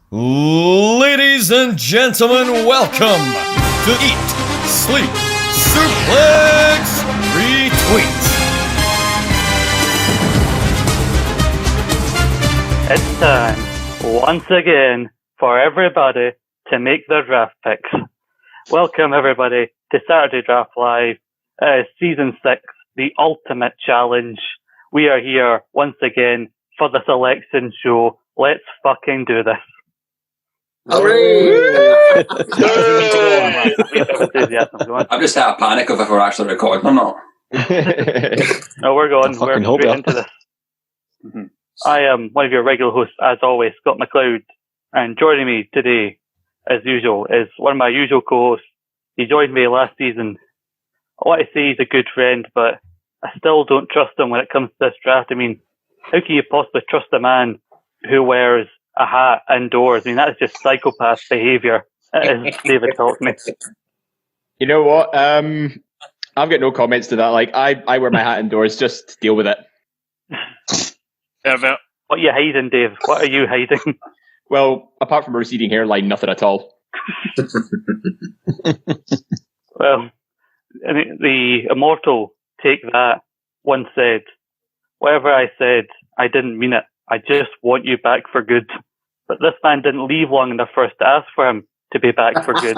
Ladies and gentlemen, welcome to Eat, Sleep, Suplex, Retweet. It's time, once again, for everybody to make their draft picks. Welcome, everybody, to Saturday Draft Live, Season 6, the Ultimate Challenge. We are here, once again, for the selection show. Let's fucking do this. Hooray! I've just had a panic of if we're actually recording or not. No, we're going. We're straight into this. Mm-hmm. I am one of your regular hosts, as always, Scott McLeod, and joining me today, as usual, is one of my usual co-hosts. He joined me last season. I want to say he's a good friend, but I still don't trust him when it comes to this draft. I mean, how can you possibly trust a man who wears a hat indoors? I mean, that is just psychopath behaviour, as David told me. You know what? I've got no comments to that. Like, I wear my hat indoors. Just deal with it. What are you hiding, Dave? What are you hiding? Well, apart from a receding hairline, nothing at all. Well, I mean, the immortal Take That once said, "Whatever I said, I didn't mean it. I just want you back for good." But this man didn't leave long enough for us to ask for him to be back for good.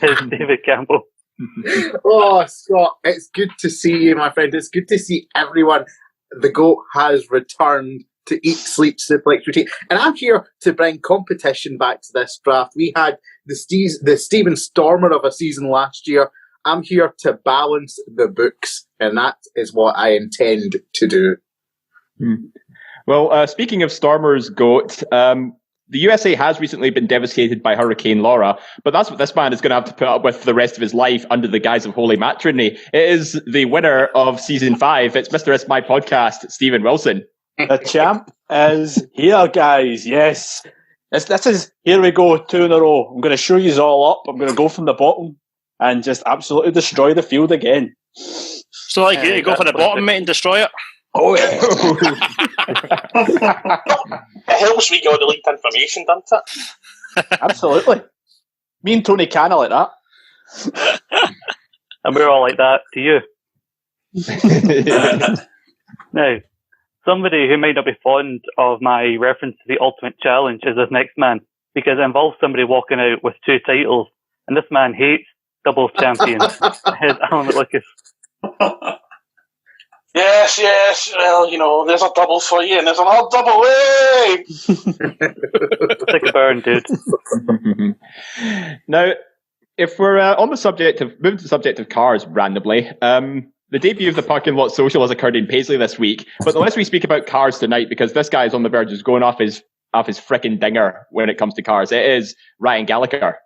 Here's David Campbell. Oh, Scott, it's good to see you, my friend. It's good to see everyone. The GOAT has returned to Eat, Sleep, Suplex, Routine. And I'm here to bring competition back to this draft. We had the Stephen Stormer of a season last year. I'm here to balance the books, and that is what I intend to do. Well, speaking of Stormer's GOAT, the USA has recently been devastated by Hurricane Laura, but that's what this man is going to have to put up with the rest of his life under the guise of holy matrimony. It is the winner of Season 5. It's Mr. It's My Podcast, Stephen Wilson. The champ is here, guys. Yes. This is, here we go, 2 in a row. I'm going to show you all up. I'm going to go from the bottom and just absolutely destroy the field again. So, like, you go for the bottom, mate, and destroy it? Oh, yeah. It helps we get all the leaked information, doesn't it? Absolutely. Me and Tony Canna like that. And we're all like that to you. Now, somebody who might not be fond of my reference to the Ultimate Challenge is this next man, because it involves somebody walking out with 2 titles, and this man hates double champions. Here's Alan McLucas. Yes. Well, you know, there's a double for you, and there's another double. Hey! Take a burn, dude. Now, if we're on the subject of moving to the subject of cars randomly, the debut of the Parking Lot Social has occurred in Paisley this week. But unless we speak about cars tonight, because this guy is on the verge of going off his frickin' dinger when it comes to cars, it is Ryan Gallagher.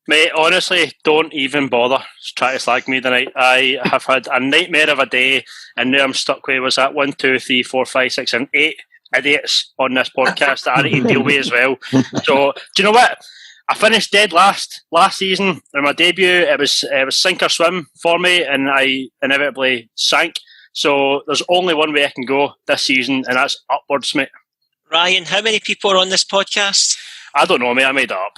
Mate, honestly, don't even bother trying to slag me tonight. I have had a nightmare of a day, and now I'm stuck with, was that 1, 2, 3, 4, 5, 6, and 8 idiots on this podcast that I need to deal with as well. So, do you know what? I finished dead last season. In my debut, it was sink or swim for me, and I inevitably sank. So there's only one way I can go this season, and that's upwards, mate. Ryan, how many people are on this podcast? I don't know, mate. I made it up.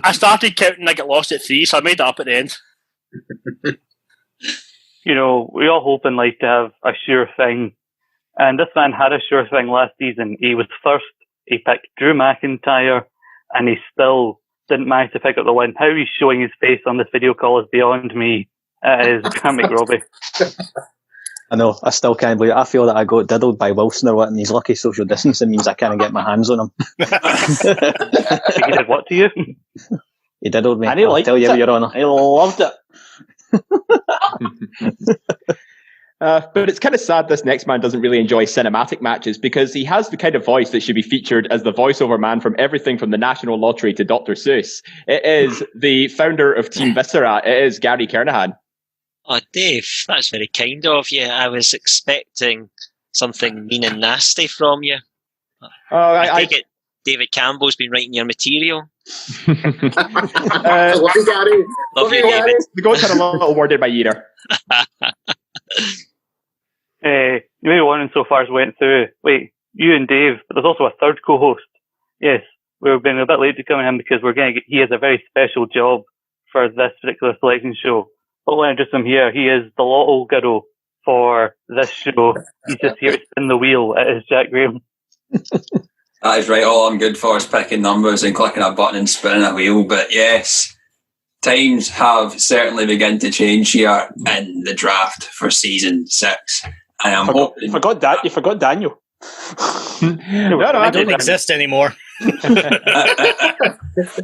I started counting. I got lost at 3, so I made it up at the end. You know, we all hope in life to have a sure thing. And this man had a sure thing last season. He was first. He picked Drew McIntyre, and he still didn't manage to pick up the win. How he's showing his face on this video call is beyond me. It is Grant McRobbie. I know, I still can't believe it. I feel that I got diddled by Wilson or what, and he's lucky social distancing means I can't get my hands on him. He did what to you? He diddled me. And he I'll tell you, Your Honour. I loved it. But it's kind of sad this next man doesn't really enjoy cinematic matches, because he has the kind of voice that should be featured as the voiceover man from everything from the National Lottery to Dr. Seuss. It is the founder of Team Viscera. It is Gary Kernahan. Oh, Dave, that's very kind of you. I was expecting something mean and nasty from you. I take it David Campbell's been writing your material. Love you, Gary. Love you, David. The goats had a little word in my ear. You may be wondering so far as we went through. Wait, you and Dave, but there's also a third co-host. Yes, we're being a bit late to come in because he has a very special job for this particular selection show. But when I introduce him here, he is the Lotto Guru for this show. He's just here to spin the wheel. It is Jack Graham. That is right. All I'm good for is picking numbers and clicking a button and spinning a wheel. But yes, times have certainly begun to change here in the draft for season 6. And I'm hoping... You forgot Daniel. I don't exist anymore.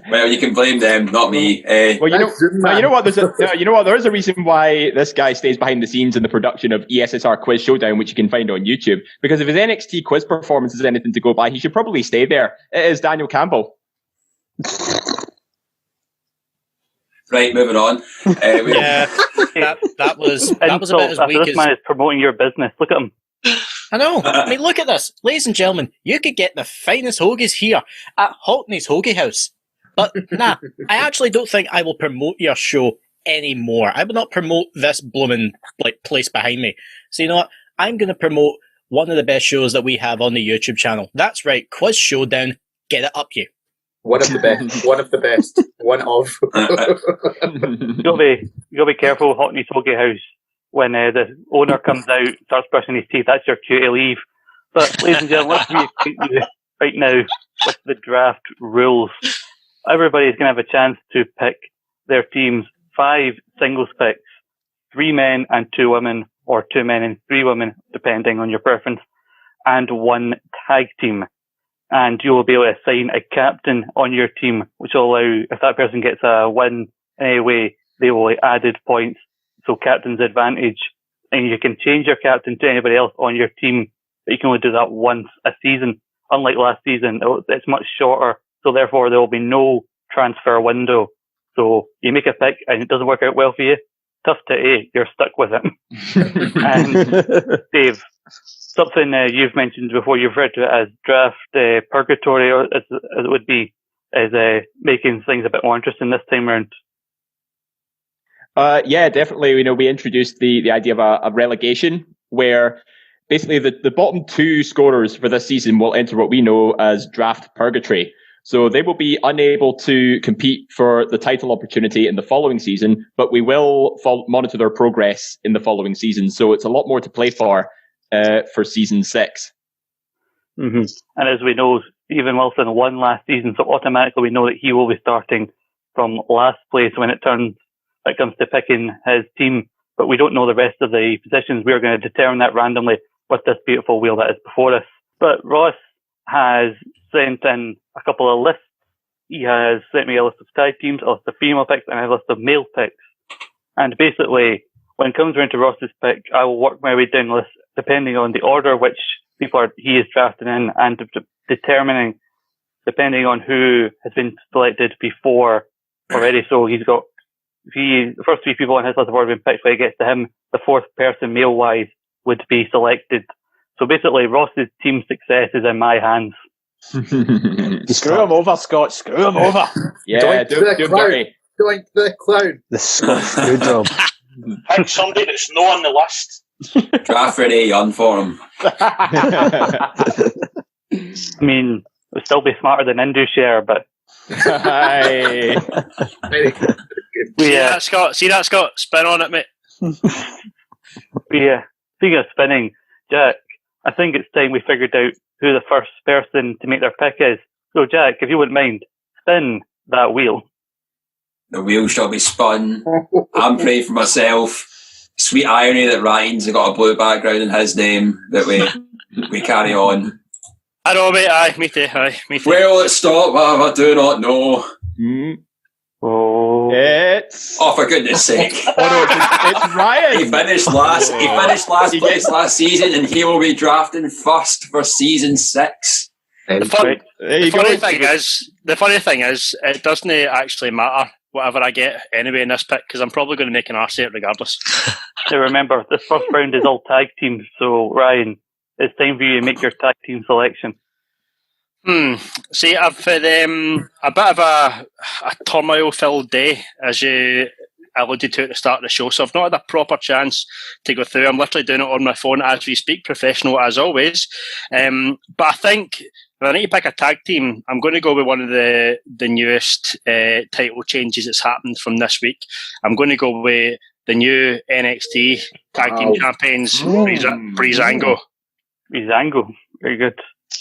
Well, you can blame them, not me. Well, you know what? There is a reason why this guy stays behind the scenes in the production of ESSR Quiz Showdown, which you can find on YouTube. Because if his NXT quiz performance is anything to go by, he should probably stay there. It is Daniel Campbell. Right, moving on. That was a bit as weak as... This man is promoting your business. Look at him. I know. I mean, look at this. Ladies and gentlemen, you could get the finest hoagies here at Hockney's Hoagie House. But nah, I actually don't think I will promote your show anymore. I will not promote this blooming place behind me. So you know what? I'm going to promote one of the best shows that we have on the YouTube channel. That's right, Quiz Showdown. Get it up, you. One of the best. One of the best. One of. You gotta be careful, Hockney's Hoagie House. When the owner comes out, starts brushing his teeth, that's your cue to leave. But, ladies and gentlemen, let's reacquaint you right now with the draft rules. Everybody's going to have a chance to pick their team's 5 singles picks, 3 men and 2 women, or 2 men and 3 women, depending on your preference, and 1 tag team. And you will be able to assign a captain on your team, which will allow, if that person gets a win in any way, they will get added points. So captain's advantage, and you can change your captain to anybody else on your team, but you can only do that once a season. Unlike last season, it's much shorter, so therefore there will be no transfer window. So you make a pick and it doesn't work out well for you, tough to A, you're stuck with it. And Dave, something you've mentioned before, you've referred to it as draft purgatory, or as it would be, is making things a bit more interesting this time around. Yeah, definitely. We introduced the idea of a relegation where basically the bottom 2 scorers for this season will enter what we know as draft purgatory. So they will be unable to compete for the title opportunity in the following season, but we will monitor their progress in the following season. So it's a lot more to play for season 6. Mm-hmm. And as we know, Stephen Wilson won last season, so automatically we know that he will be starting from last place when it comes to picking his team, but we don't know the rest of the positions. We're going to determine that randomly with this beautiful wheel that is before us. But Ross has sent in a couple of lists. He has sent me a list of tag teams, a list of female picks, and a list of male picks. And basically, when it comes around to Ross's pick, I will work my way down the list depending on the order which he is drafting in, and determining depending on who has been selected before already. So he's got the first 3 people on his list have already been picked. When it gets to him, the 4th person, male-wise, would be selected. So basically, Ross's team success is in my hands. Screw him over, Scott. Screw him over. Yeah, do the clown. The Scottish good job. Pick somebody that's not on the list. Draft Freddie Young for him. I mean, it would still be smarter than Indushare, but... Hi. See that, Scott? Spin on it, mate. Speaking of spinning, Jack, I think it's time we figured out who the first person to make their pick is. So, Jack, if you wouldn't mind, spin that wheel. The wheel shall be spun. I'm praying for myself. Sweet irony that Ryan's got a blue background in his name, that we carry on. I know, mate. Aye, me too. Where will it stop? I do not know. Oh, for goodness sake! It's Ryan. He finished last place last season, and he will be drafting first for season 6. The funny thing is, it doesn't actually matter whatever I get anyway in this pick, because I'm probably going to make an arse of it regardless. So remember, this first round is all tag teams. So Ryan, it's time for you to make your tag team selection. See, I've had a bit of a turmoil-filled day, as you alluded to at the start of the show, so I've not had a proper chance to go through. I'm literally doing it on my phone as we speak, professional as always. But I think If I need to pick a tag team, I'm going to go with one of the newest title changes that's happened from this week. I'm going to go with the new NXT tag team champions, Breezango. Breezango, very good.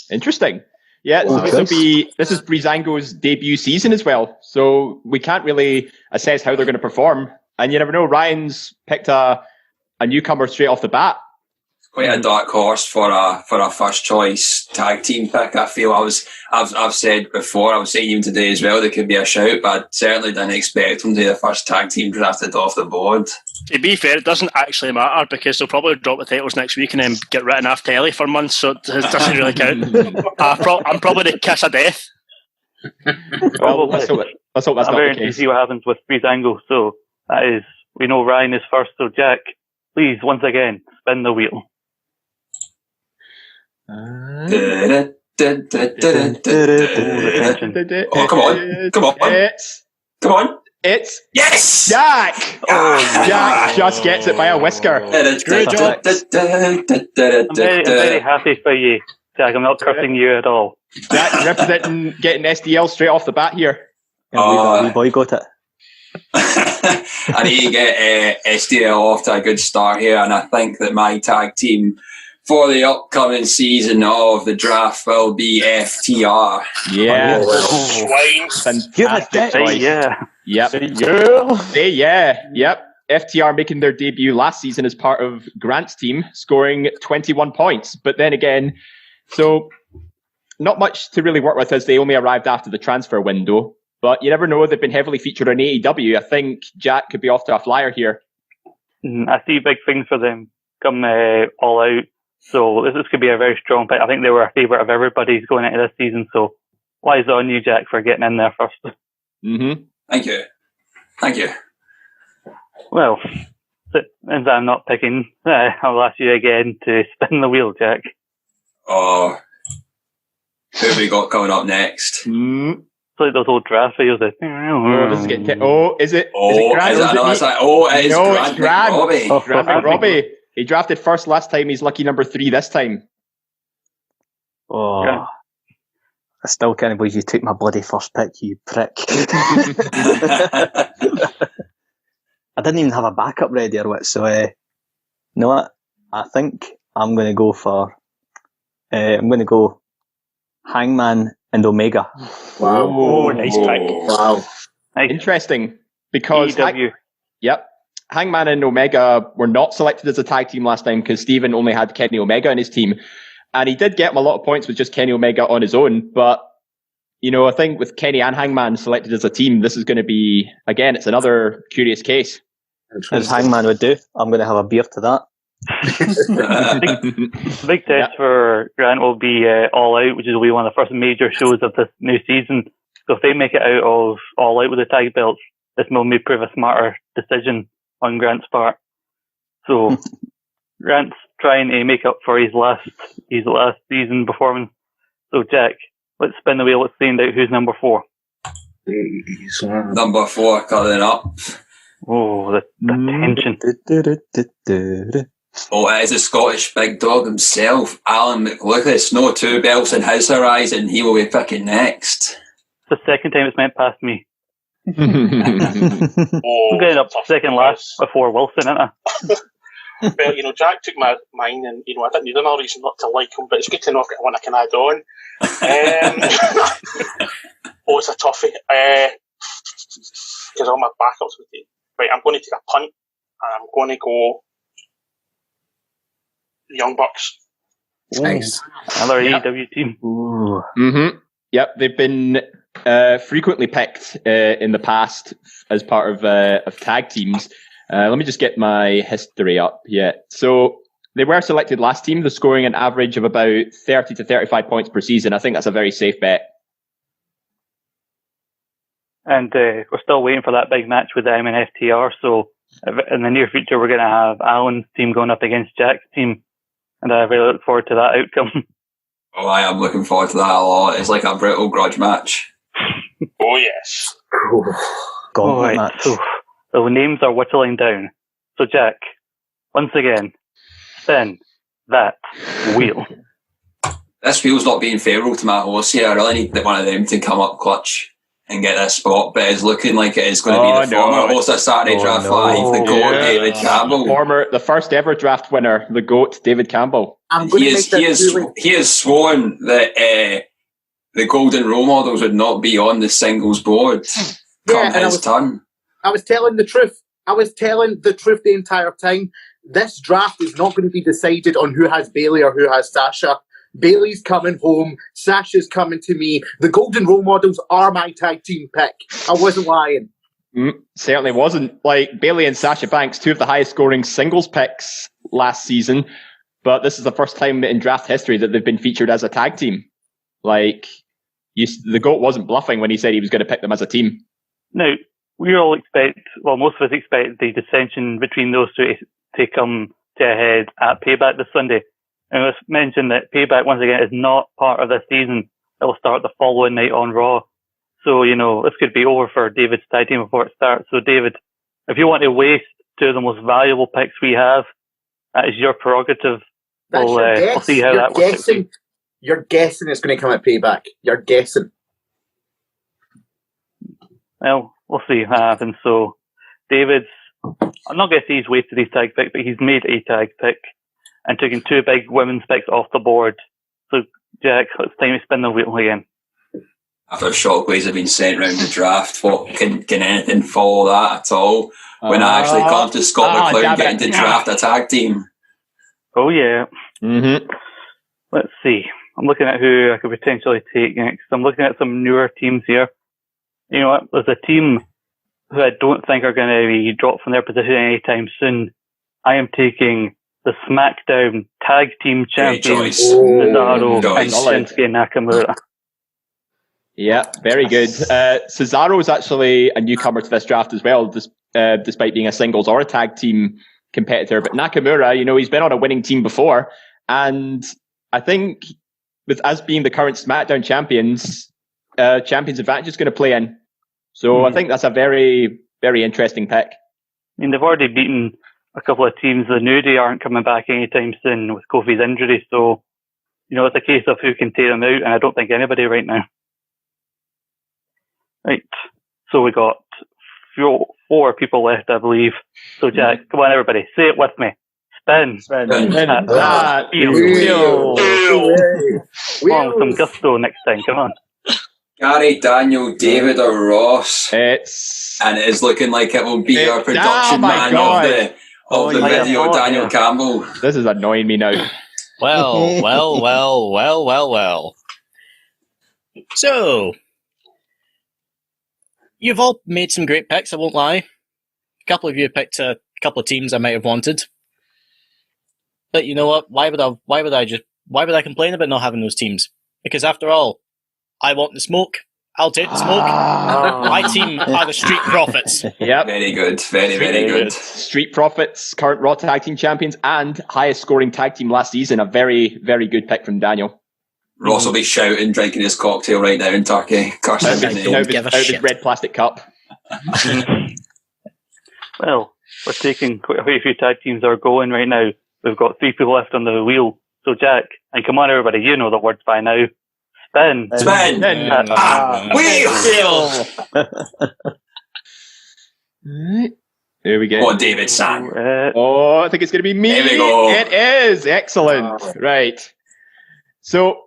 Interesting. Yeah, so this is Breezango's debut season as well, so we can't really assess how they're going to perform. And you never know, Ryan's picked a newcomer straight off the bat. Quite a dark horse for a first choice tag team pick. I feel I've said before, I was saying even today as well, there could be a shout, but I certainly didn't expect them to be the first tag team drafted off the board. To be fair, it doesn't actually matter because they'll probably drop the titles next week and then get written off telly for months, so it doesn't really count. I'm probably the kiss of death. Well, let's hope that's not the case. I'm very interested to see what happens with Breezango. So that is, we know Ryan is first, so Jack, please, once again, spin the wheel. Oh, come on. It's yes, Jack. Jack just gets it by a whisker. Great job. I'm very happy for you, Jack. I'm not cursing you at all. Jack representing getting SDL straight off the bat here. We boycott it. I need to get SDL off to a good start here, and I think that my tag team for the upcoming season of the draft will be FTR. Yeah. Fantastic choice. Yeah. Yep. Yep. FTR making their debut last season as part of Grant's team, scoring 21 points. But then again, so not much to really work with as they only arrived after the transfer window. But you never know, they've been heavily featured on AEW. I think Jack could be off to a flyer here. I see big things for them come all out. So this could be a very strong pick. I think they were a favourite of everybody's going into this season. So why is it on you, Jack, for getting in there first? Mm-hmm. Thank you. Well, since I'm not picking, I'll ask you again to spin the wheel, Jack. Oh, who have we got coming up next? It's like those old draft videos. This is getting is it? Oh, is it Grant? It is Grant McRobbie. Grant McRobbie. He drafted first last time. He's lucky number 3 this time. Oh, yeah. I still can't believe you took my bloody first pick, you prick. I didn't even have a backup ready or what, so you know what? I think I'm going to go for Hangman and Omega. Wow. Oh, nice pick. Wow. Interesting, because Hangman and Omega were not selected as a tag team last time because Steven only had Kenny Omega in his team. And he did get him a lot of points with just Kenny Omega on his own. But, you know, I think with Kenny and Hangman selected as a team, this is going to be, again, it's another curious case. As Hangman would do, I'm going to have a beer to that. Big test for Grant will be All Out, which will be one of the first major shows of this new season. So if they make it out of All Out with the tag belts, this will may prove a smarter decision on Grant's part. So Grant's trying to make up for his last season performance. So Jack, let's spin the wheel. Let's find out who's number 4. Number 4 coming up. Oh, the tension. Oh, it is a Scottish big dog himself, Alan McLucas. No 2 belts in his horizon. He will be picking next. It's the second time it's went past me. I'm getting up second last before Wilson, isn't I? Well, you know, Jack took mine, and you know, I didn't need another reason not to like him, but it's good to know I've got one I can add on. It's a toughie. Because all my backups would be right. I'm going to take a punt, and I'm going to go the Young Bucks. Nice, another AEW team. Mm-hmm. Yep, they've been frequently picked in the past as part of tag teams. Let me just get my history up. Yeah, so they were selected last team. They're scoring an average of about 30 to 35 points per season. I think that's a very safe bet. And we're still waiting for that big match with them and FTR. So in the near future, we're going to have Alan's team going up against Jack's team. And I really look forward to that outcome. Oh, I am looking forward to that a lot. It's like a brutal grudge match. Oh, yes. Gauntlet match. So the names are whittling down. So, Jack, once again, spin that wheel. this feels not being favourable to my horse here. I really need one of them to come up clutch and get this spot, but it's looking like it is going to be the former host of Saturday Draft Live, the GOAT, David Campbell. The first ever draft winner, the GOAT, David Campbell. He has sworn that the Golden Role Models would not be on the singles board come his turn. I was telling the truth. The entire time. This draft is not going to be decided on who has Bayley or who has Sasha. Bayley's coming home. Sasha's coming to me. The Golden Role Models are my tag team pick. I wasn't lying. Certainly wasn't. Like, Bayley and Sasha Banks, two of the highest scoring singles picks last season. But this is the first time in draft history that they've been featured as a tag team. Like, the GOAT wasn't bluffing when he said he was going to pick them as a team. Now, most of us expect the dissension between those two to come to a head at Payback this Sunday. And let's mention that Payback, once again, is not part of this season. It will start the following night on Raw. So, this could be over for David's tag team before it starts. So, David, if you want to waste two of the most valuable picks we have, that is your prerogative. We'll see how that works. You're guessing it's going to come at Payback. You're guessing. Well, we'll see what happens. So, David's, I'm not going to say he's wasted his tag pick, but he's made a tag pick and taken two big women's picks off the board. So, Jack, it's time to spin the wheel again. After Shockwaves have been sent round the draft, can anything follow that at all? When it actually comes to Scott McLeod getting to draft a tag team. Oh, yeah. Mm-hmm. Let's see. I'm looking at who I could potentially take next. I'm looking at some newer teams here. You know what? There's a team who I don't think are going to be dropped from their position anytime soon. I am taking the SmackDown Tag Team Champions, Cesaro and Shinsuke Nakamura. Yeah, very good. Cesaro is actually a newcomer to this draft as well, despite being a singles or a tag team competitor. But Nakamura, he's been on a winning team before. And I think with us being the current SmackDown champions, Champions Advantage is going to play in. So I think that's a very, very interesting pick. I mean, they've already beaten a couple of teams. The New Day aren't coming back anytime soon with Kofi's injury. So, it's a case of who can tear them out. And I don't think anybody right now. Right. So we got four people left, I believe. So, Jack, come on, everybody. Say it with me. Spin. That wheel. With some gusto next time. Come on. Gary, Daniel, David, or Ross? And it is looking like it will be our production man of the video, Daniel Campbell. This is annoying me now. Well. So, you've all made some great picks, I won't lie. A couple of you picked a couple of teams I might have wanted. But you know what? Why would I complain about not having those teams? Because after all, I want the smoke. I'll take the smoke. My team are the Street Profits. Yep. Very good. Very, very good. Street Profits, current Raw Tag Team Champions and highest scoring tag team last season. A very, very good pick from Daniel. Ross will be shouting, drinking his cocktail right now in Turkey. Out of his red plastic cup. Well, we're taking quite a few tag teams that are going right now. We've got 3 people left on the wheel. So, Jack, and come on, everybody, you know the words by now. Spin. Wheel. Here we go. Oh, David sang. I think it's going to be me. Here we go. It is. Excellent. Right. So,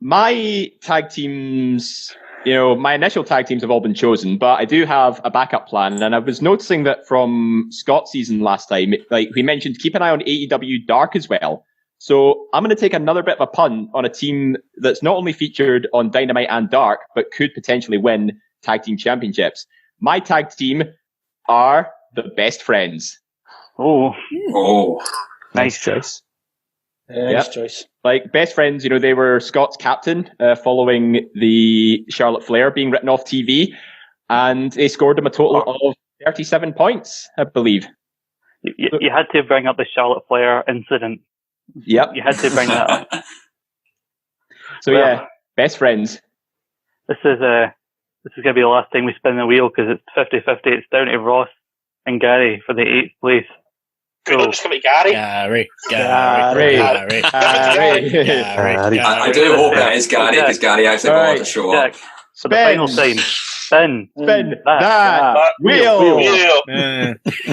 my tag teams, my initial tag teams have all been chosen, but I do have a backup plan. And I was noticing that from Scott's season last time, like we mentioned, keep an eye on AEW Dark as well. So I'm going to take another bit of a punt on a team that's not only featured on Dynamite and Dark, but could potentially win tag team championships. My tag team are the Best Friends. Oh, nice choice. Nice choice. Like Best Friends, they were Scott's captain following the Charlotte Flair being written off TV, and they scored him a total of 37 points, I believe. You had to bring up the Charlotte Flair incident. Yep. You had to bring that up. So, Best Friends. This is going to be the last time we spin the wheel because it's 50-50. It's down to Ross and Gary for the 8th place. Could I just come to Gary? Gary. I do hope it is Gary, because Gary actually got on the show. Jack, for the final time, spin that wheel.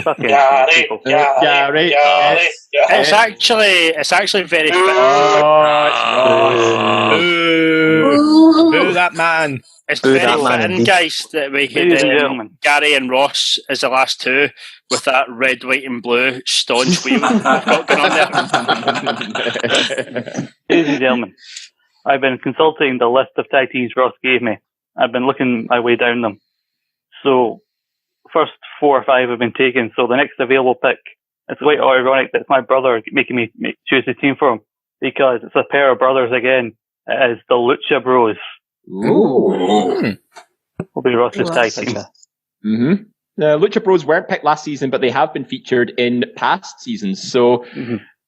Fucking Gary. It's actually very Boo that man. It's very fitting, guys, that we Ladies and had gentlemen. Gary and Ross as the last two with that red, white, and blue staunch wheel we've got going on there. Ladies and gentlemen, I've been consulting the list of tag teams Ross gave me. I've been looking my way down them. So, first 4 or 5 have been taken, so the next available pick, it's quite ironic that it's my brother making me choose the team for him, because it's a pair of brothers again. It is the Lucha Bros. Ooh. Will be Ross's tag team. Mm-hmm. The Lucha Bros weren't picked last season, but they have been featured in past seasons. So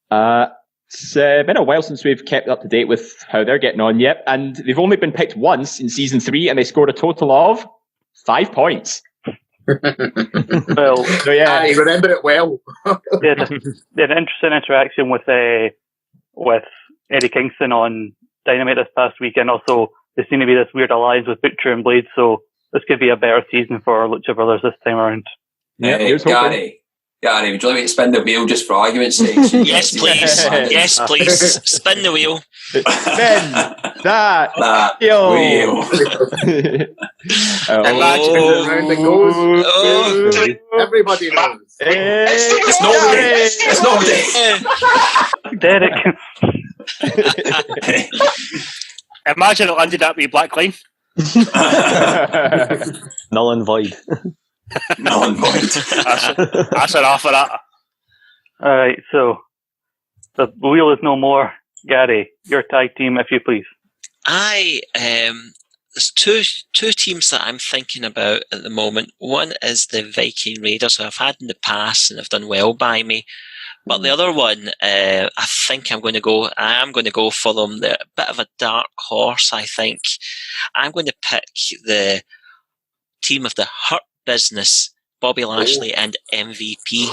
it's been a while since we've kept up to date with how they're getting on. Yep, and they've only been picked once in season 3, and they scored a total of 5 points. Well, so yeah, I remember it well. they had an interesting interaction with Eddie Kingston on Dynamite this past week, and also there seemed to be this weird alliance with Butcher and Blade, so this could be a better season for our Lucha Brothers this time around. Yeah, Gary, would you like me to spin the wheel just for argument's sake? Yes, please. Yes, please. Spin the wheel. Spin that wheel. Around it goes. Everybody knows. It's nobody. Derek. Imagine it landed at me black line. Null and void. Null and void. That's enough of that. Alright, so the wheel is no more. Gary, your tag team, if you please. There's two teams that I'm thinking about at the moment. One is the Viking Raiders, who I've had in the past and have done well by me. But the other one, I think I am going to go for them. They're a bit of a dark horse, I think. I'm going to pick the team of the Hurt Business, Bobby Lashley and MVP.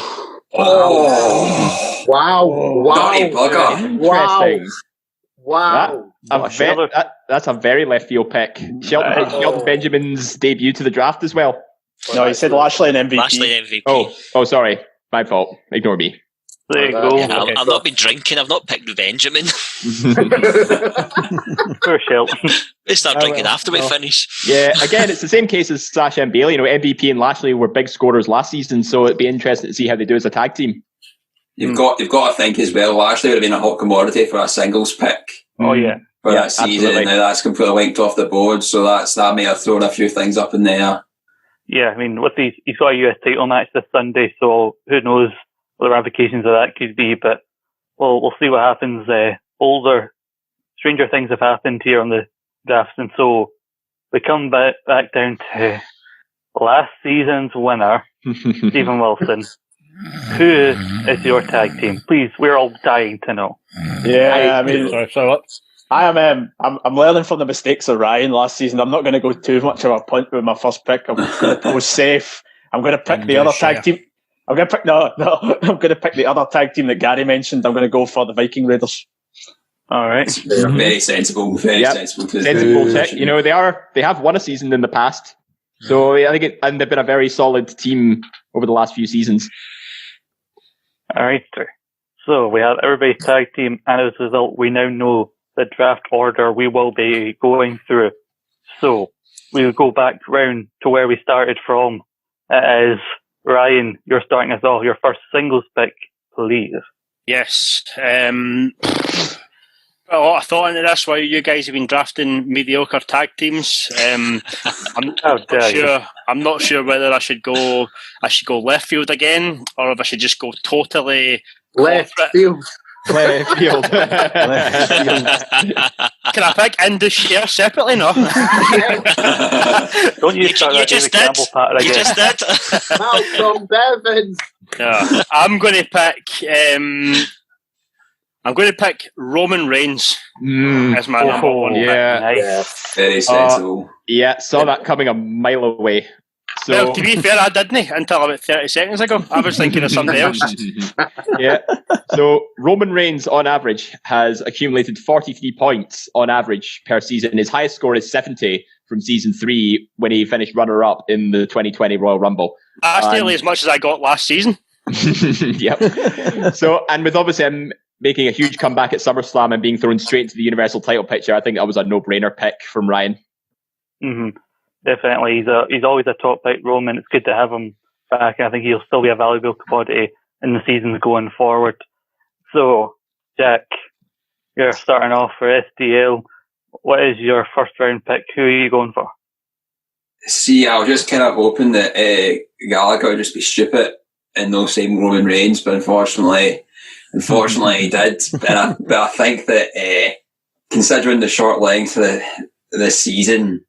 Oh. Wow. Naughty bugger. Wow. That's a very left field pick. Shelton Benjamin's debut to the draft as well. No, he said Lashley and MVP. Lashley and MVP. Oh, sorry. My fault. Ignore me. There you go. Yeah, I've not been drinking. I've not picked Benjamin. Poor Shelton. They start drinking after we finish. Yeah, again, it's the same case as Sasha and Bailey. You know, MVP and Lashley were big scorers last season, so it'd be interesting to see how they do as a tag team. You've got to think as well. Lashley would have been a hot commodity for a singles pick. Oh yeah, for that season. Absolutely. And now that's completely wiped off the board. So that may have thrown a few things up in the air. Yeah, I mean, with he's got a US title match this Sunday, so who knows what the ramifications of that could be, but we'll see what happens. Stranger things have happened here on the drafts, and so we come back down to last season's winner, Stephen Wilson. Who is your tag team? Please, we're all dying to know. Yeah, I mean, sorry, what? I'm learning from the mistakes of Ryan last season. I'm not going to go too much of a punt with my first pick. I'm going to go safe. I'm going to pick the other tag team. I'm going to pick I'm going to pick the other tag team that Gary mentioned. I'm going to go for the Viking Raiders. All right, very sensible. Sensible pick. You know, they have won a season in the past, so I think and they've been a very solid team over the last few seasons. All right, sir. So we have everybody's tag team, and as a result, we now know the draft order we will be going through. So we'll go back round to where we started from. It is Ryan, you're starting us off. Your first singles pick, please. Yes. A lot of thought into this while you guys have been drafting mediocre tag teams. I'm not sure whether I should go left field again, or if I should just go totally left field. Left field. Can I pick and do share separately? No. Don't you start that David Campbell pattern again. You just did. Malcolm Bevins. Yeah. I'm going to pick Roman Reigns as my number one pick. Yeah. Nice. Very sensible. Yeah, saw that coming a mile away. Well, to be fair, I didn't until about 30 seconds ago. I was thinking of somebody else. Yeah. So Roman Reigns, on average, has accumulated 43 points on average per season. His highest score is 70 from season 3 when he finished runner-up in the 2020 Royal Rumble. That's nearly as much as I got last season. Yep. So, and with obviously him making a huge comeback at SummerSlam and being thrown straight into the Universal title picture, I think that was a no-brainer pick from Ryan. Mm-hmm. Definitely, he's always a top pick, Roman. It's good to have him back. I think he'll still be a valuable commodity in the seasons going forward. So, Jack, you're starting off for SDL. What is your first round pick? Who are you going for? See, I was just kind of hoping that Gallagher would just be stupid and no same Roman Reigns, but unfortunately he did. But I think that considering the short length of the season,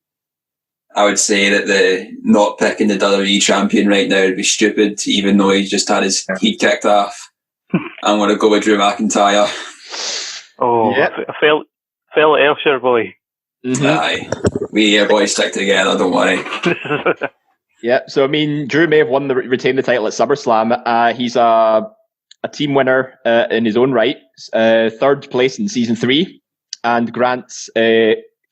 I would say that the not picking the WWE champion right now would be stupid, even though he's just had his heat kicked off. I'm going to go with Drew McIntyre. Oh, yep. Phil Ayrshire boy. Mm-hmm. Aye, we boys stick together, don't worry. Yeah, so I mean, Drew may have retained the title at SummerSlam. He's a team winner in his own right, third place in season 3, and Grant's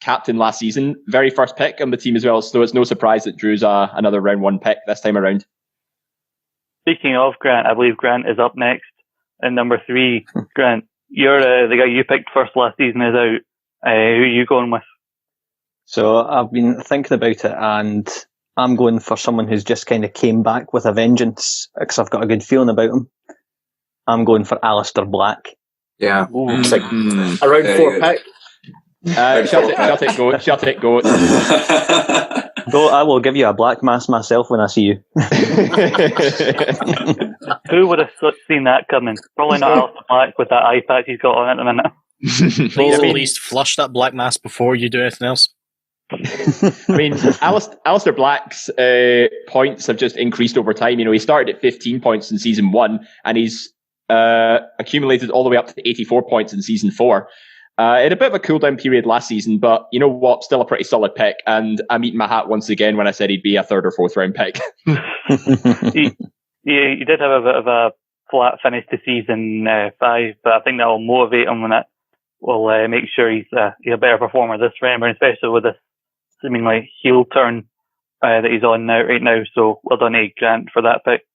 captain last season, very first pick on the team as well. So it's no surprise that Drew's another round 1 pick this time around. Speaking of Grant, I believe Grant is up next in number 3. Grant, you're the guy you picked first last season is out. Who are you going with? So I've been thinking about it, and I'm going for someone who's just kind of came back with a vengeance because I've got a good feeling about him. I'm going for Aleister Black. Yeah, it's like a round 4 pick. Shut it, goat. Though I will give you a black mass myself when I see you. Who would have seen that coming? Probably not Aleister Black with that eye patch he's got on at the minute. Please at least flush that black mass before you do anything else. I mean, Aleister Black's points have just increased over time. You know, he started at 15 points in season 1, and he's accumulated all the way up to 84 points in season 4. In a bit of a cool down period last season, but you know what? Still a pretty solid pick, and I'm eating my hat once again when I said he'd be a 3rd or 4th round pick. he did have a bit of a flat finish to season 5, but I think that will motivate him, and it will make sure he's a better performer this round, especially with this seemingly heel turn that he's on right now. So well done, Grant, for that pick.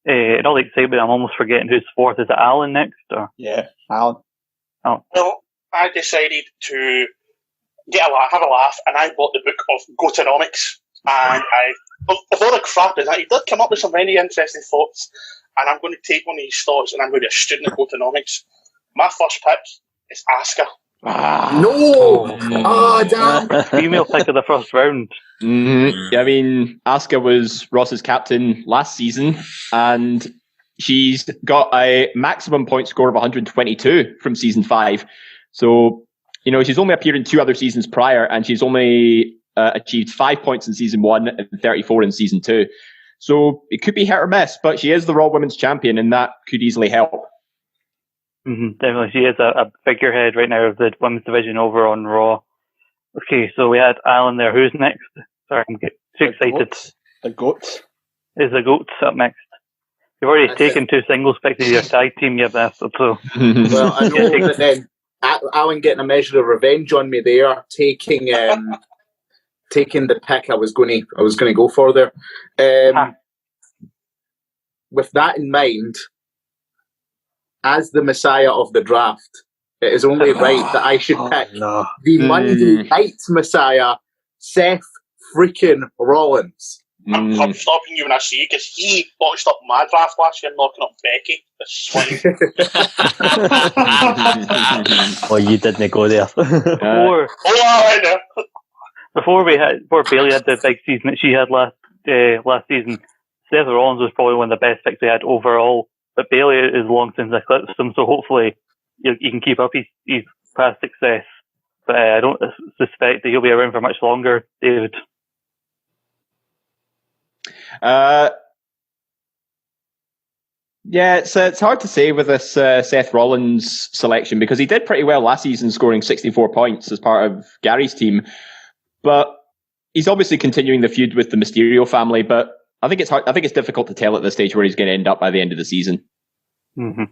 In all the excitement, I'm almost forgetting who's 4th. Is it Alan next? Or? Yeah, Alan. Oh. Well, I decided to have a laugh, and I bought the book of Gotonomics. And of all the crap in that, he did come up with some really interesting thoughts. And I'm going to take one of these thoughts, and I'm going to be a student of Gotonomics. My first pick is Asuka. No! Damn! Female pick of the first round. Mm-hmm. I mean, Asuka was Ross's captain last season, and she's got a maximum point score of 122 from season 5. So, you know, she's only appeared in 2 other seasons prior, and she's only achieved 5 points in season 1 and 34 in season 2. So it could be hit or miss, but she is the Raw Women's Champion, and that could easily help. Mm-hmm, definitely, she is a figurehead right now of the women's division over on Raw. Okay, so we had Alan there. Who's next? Sorry, I'm getting too excited. The Goat. Is the Goat up next? You've already taken 2 singles picks of your tag team, you bastard. So. Well, I know that then Alan getting a measure of revenge on me there, taking the pick I was going to go for there. With that in mind, as the Messiah of the draft, it is only right that I should pick the Monday Night Messiah, Seth freaking Rollins. I'm stopping you when I see you, because he botched up my draft last year, knocking up Becky. Oh, you didn't go there. Before Bayley had the big season that she had last season, Seth Rollins was probably one of the best picks we had overall. But Bayley is long since eclipsed him, so hopefully you can keep up his past success. But I don't suspect that he'll be around for much longer, David. Yeah, it's hard to say with this Seth Rollins selection, because he did pretty well last season, scoring 64 points as part of Gary's team. But he's obviously continuing the feud with the Mysterio family. But I think it's hard. I think it's difficult to tell at this stage where he's going to end up by the end of the season. Mm-hmm.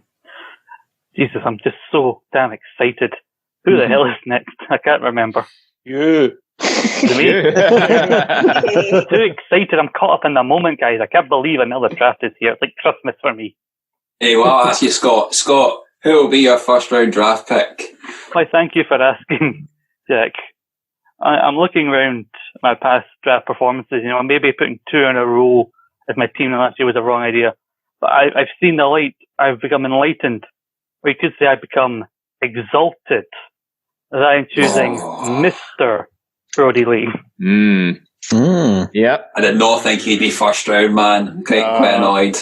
Jesus, I'm just so damn excited. Who the hell is next? I can't remember. You. Me? Too excited. I'm caught up in the moment, guys. I can't believe another draft is here. It's like Christmas for me. Hey, well, I'll ask you, Scott. Scott, who will be your first round draft pick? Why, thank you for asking, Jack. I'm looking around my past draft performances. Maybe putting 2 in a row as my team last year was a wrong idea. But I've seen the light. I've become enlightened. Or you could say I've become exalted. That I'm choosing Mr. Brody Lee. Yep. I did not think he'd be first round, man. Quite annoyed.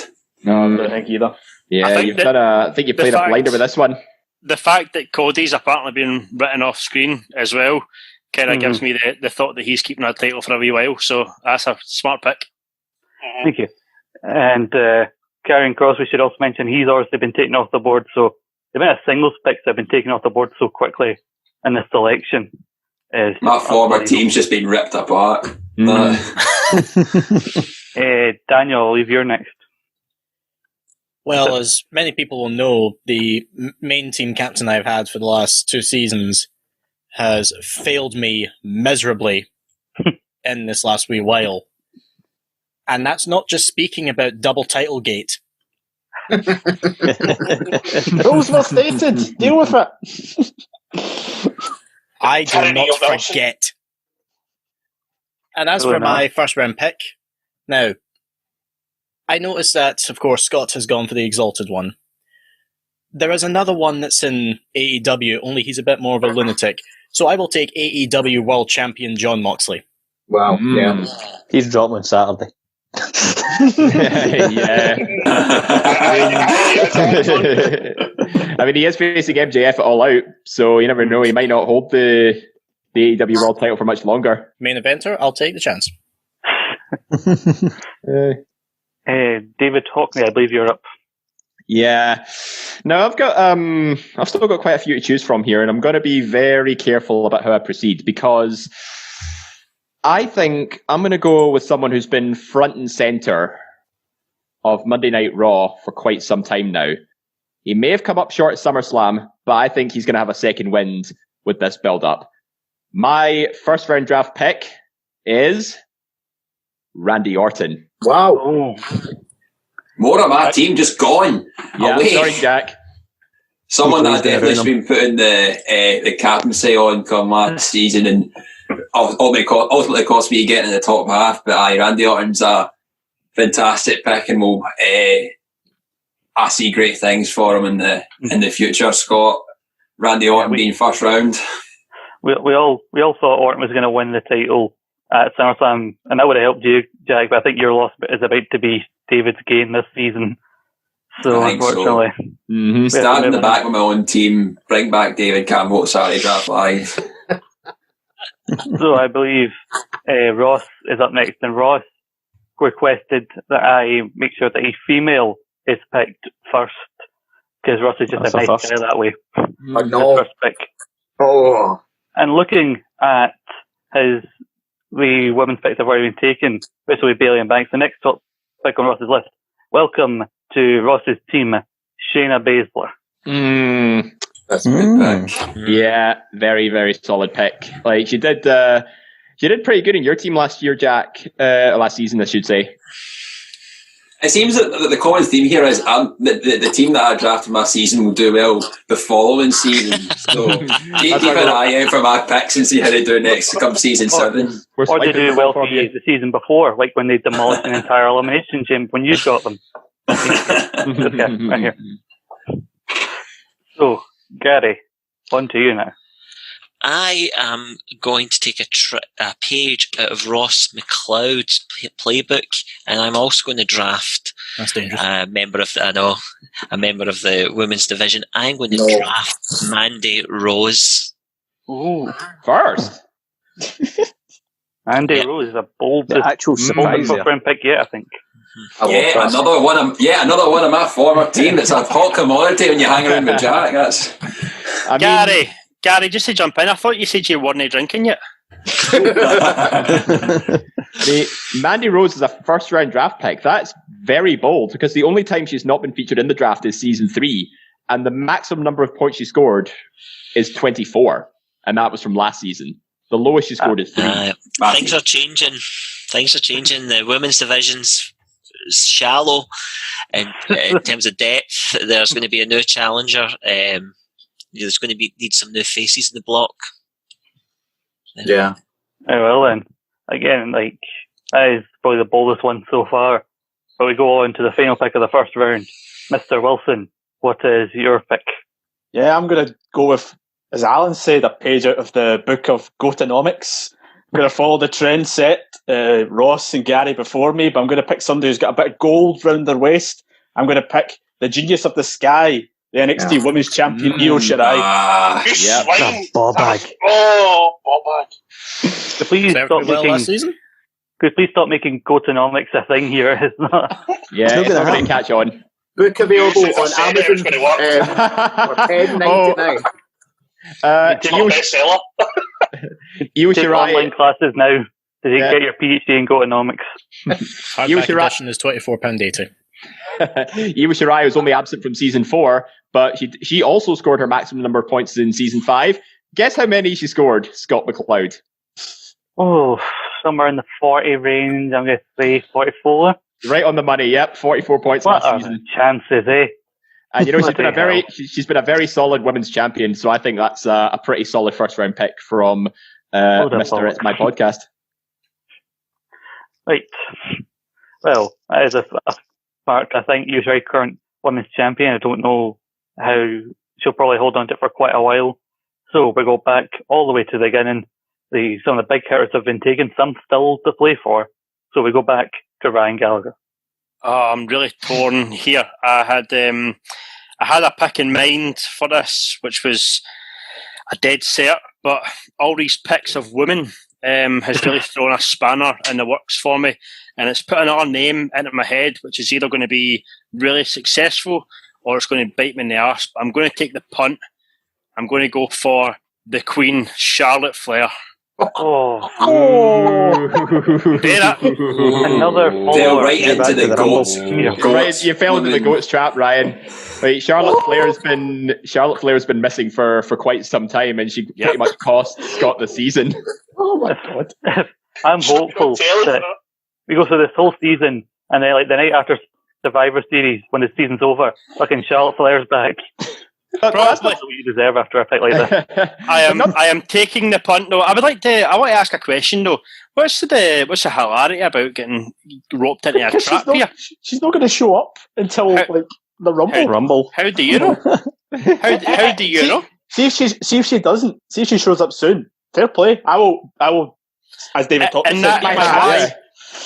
No, I don't think either. Yeah, I think you played a blinder with this one. The fact that Cody's apparently been written off screen as well kind of gives me the thought that he's keeping that title for a wee while. So that's a smart pick. Thank you. And Karrion Cross, we should also mention, he's obviously been taken off the board. So the amount of singles picks that have been taken off the board so quickly in this selection is... My former team's just been ripped apart. Daniel, I'll leave you next. Well, as many people will know, the main team captain I've had for the last 2 seasons has failed me miserably in this last wee while. And that's not just speaking about double title gate. Rules were stated. Deal with it. I do not forget. And as for my first round pick, now, I noticed that, of course, Scott has gone for the Exalted one. There is another one that's in AEW, only he's a bit more of a lunatic. So I will take AEW World Champion Jon Moxley. Wow, yeah. He's dropped on Saturday. Yeah. I mean, he is facing MJF at All Out, so you never know. He might not hold the AEW World title for much longer. Main eventer, I'll take the chance. David Hockney, I believe you're up. Yeah. No, I've still got quite a few to choose from here, and I'm going to be very careful about how I proceed because I think I'm going to go with someone who's been front and center of Monday Night Raw for quite some time now. He may have come up short at SummerSlam, but I think he's going to have a second wind with this build-up. My first round draft pick is Randy Orton. Wow. More of my team just gone. Yeah, away. Sorry, Jack. Someone that definitely's been putting the captaincy on come last season and ultimately cost me getting in the top half. But Randy Orton's a fantastic pick, and I see great things for him in the future. Scott, Randy Orton being first round. We all thought Orton was going to win the title at SummerSlam, and that would have helped you, Jack. But I think your loss is about to be David's gain this season. So unfortunately, Stand in the back with my own team. Bring back David Campbell at Saturday Draft Live. So I believe Ross is up next, and Ross requested that I make sure that a female is picked first because Ross is just a nice guy that way. Oh, no. First pick. Oh. And looking at the women's picks have already been taken, especially Bailey and Banks. The next top pick on Ross's list. Welcome to Ross's team, Shayna Baszler. That's a good pick. Yeah, very, very solid pick. Like she did pretty good in your team last year, Jack. Last season, I should say. It seems that the common theme here is the team that I drafted my season will do well the following season. So keep an eye out for my picks and see how they do next come season 7. Or they do well for you the season before, like when they demolished an entire elimination chamber when you got them. Right here. So, Gary, on to you now. I am going to take a page out of Ross McLeod's playbook, and I'm also going to draft a member of the women's division. I'm going to draft Mandy Rose. Ooh, first. Mandy Rose is a bold, actual surprise pick yet, I think. Another one of my former team. It's a hot commodity when you hang around with Jack. Gary, just to jump in, I thought you said you weren't drinking yet. Mandy Rose is a first round draft pick. That's very bold because the only time she's not been featured in the draft is season 3, and the maximum number of points she scored is 24, and that was from last season. The lowest she scored is 3. Things are changing. The women's division's shallow, and in terms of depth, there's going to be a new challenger. There's going to need some new faces in the block. Yeah. Oh, well then. Again, like, that is probably the boldest one so far. But we go on to the final pick of the first round. Mr. Wilson, what is your pick? Yeah, I'm going to go with, as Alan said, a page out of the book of Gotonomics. I'm going to follow the trend set, Ross and Gary before me, but I'm going to pick somebody who's got a bit of gold round their waist. I'm going to pick the genius of the sky, the NXT Women's Champion, Io Shirai. Ball bag. Oh, ball bag. Please stop making Gotonomics a thing here. It's not. Yeah, it's not going to catch on. Book available on Amazon for $10.99. Bestseller. Io Take Shirai online classes now to get your PhD in Gotonomics. Hardback edition is £24.80. Io Shirai was only absent from season 4, but she also scored her maximum number of points in season 5. Guess how many she scored, Scott McLeod? Oh, somewhere in the 40 range. I'm going to say 44. Right on the money. Yep, 44 points what last season. Chances, eh? And she's been a very solid women's champion. So I think that's a pretty solid first round pick from Mr. It's My Podcast. Right. Well, that is a fact. I think Io Shirai, current women's champion. I don't know how she'll probably hold on to it for quite a while. So we go back all the way to the beginning. Some of the big hitters have been taken, some still to play for. So we go back to Ryan Gallagher. Oh, I'm really torn here. I had a pick in mind for this, which was a dead cert, but all these picks of women has really thrown a spanner in the works for me, and it's put another name into my head, which is either going to be really successful or it's going to bite me in the arse. I'm going to take the punt. I'm going to go for the Queen, Charlotte Flair. Oh. Another fell right into the goats. You fell into the goats trap, Ryan. Right, Charlotte Flair's been missing for quite some time, and she pretty much cost Scott the season. Oh my god! I'm hopeful that we go through this whole season, and then like the night after Survivor Series, when the season's over, fucking Charlotte Flair's back. That's not what you deserve after a pick like that. I am taking the punt though. I want to ask a question though. What's the hilarity about getting roped into a trap here? She's not going to show up until the Rumble. How do you know? How do you know? See if she doesn't. See if she shows up soon. Fair play. I will. As David talked about,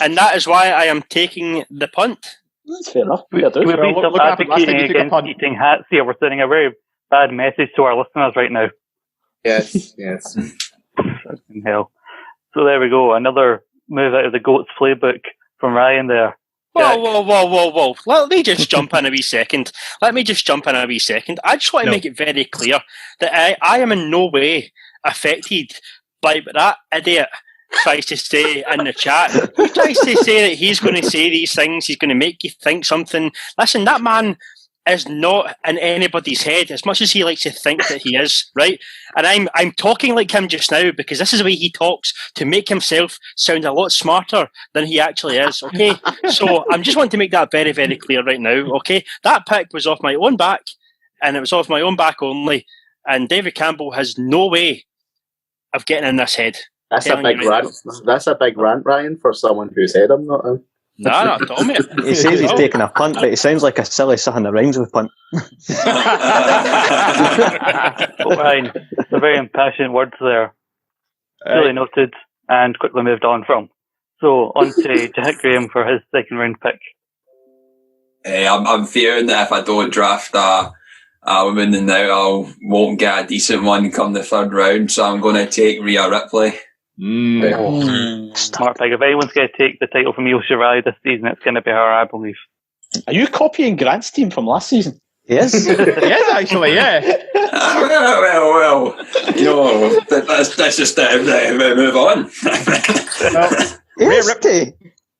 and that is why I am taking the punt. That's fair enough. We've been advocating against eating hats here. We're sending a very bad message to our listeners right now. Yes. Hell. So there we go. Another move out of the GOAT's playbook from Ryan there. Whoa. Let me just jump in a wee second. I just want to make it very clear that I am in no way affected by that idiot tries to say in the chat. He tries to say that he's going to say these things, he's going to make you think something. Listen, that man is not in anybody's head as much as he likes to think that he is, right? And I'm talking like him just now because this is the way he talks to make himself sound a lot smarter than he actually is, okay? So I'm just wanting to make that very, very clear right now, okay? That pick was off my own back, and it was off my own back only, and David Campbell has no way of getting in this head. That's a big rant. That's a big rant, Ryan, for someone who said I'm not. No, not at all, mate. He says he's taking a punt, but he sounds like a silly something that rhymes with punt. Ryan, the very impassioned words there. Really noted and quickly moved on from. So on to Jack Graham for his second round pick. I'm fearing that if I don't draft a woman in now, I won't get a decent one come the third round. So I'm going to take Rhea Ripley. Smart pick. If anyone's going to take the title from Io Shirai this season, it's going to be her, I believe. Are you copying Grant's team from last season? Yes. Yes, actually, yeah. Well. That's just move on.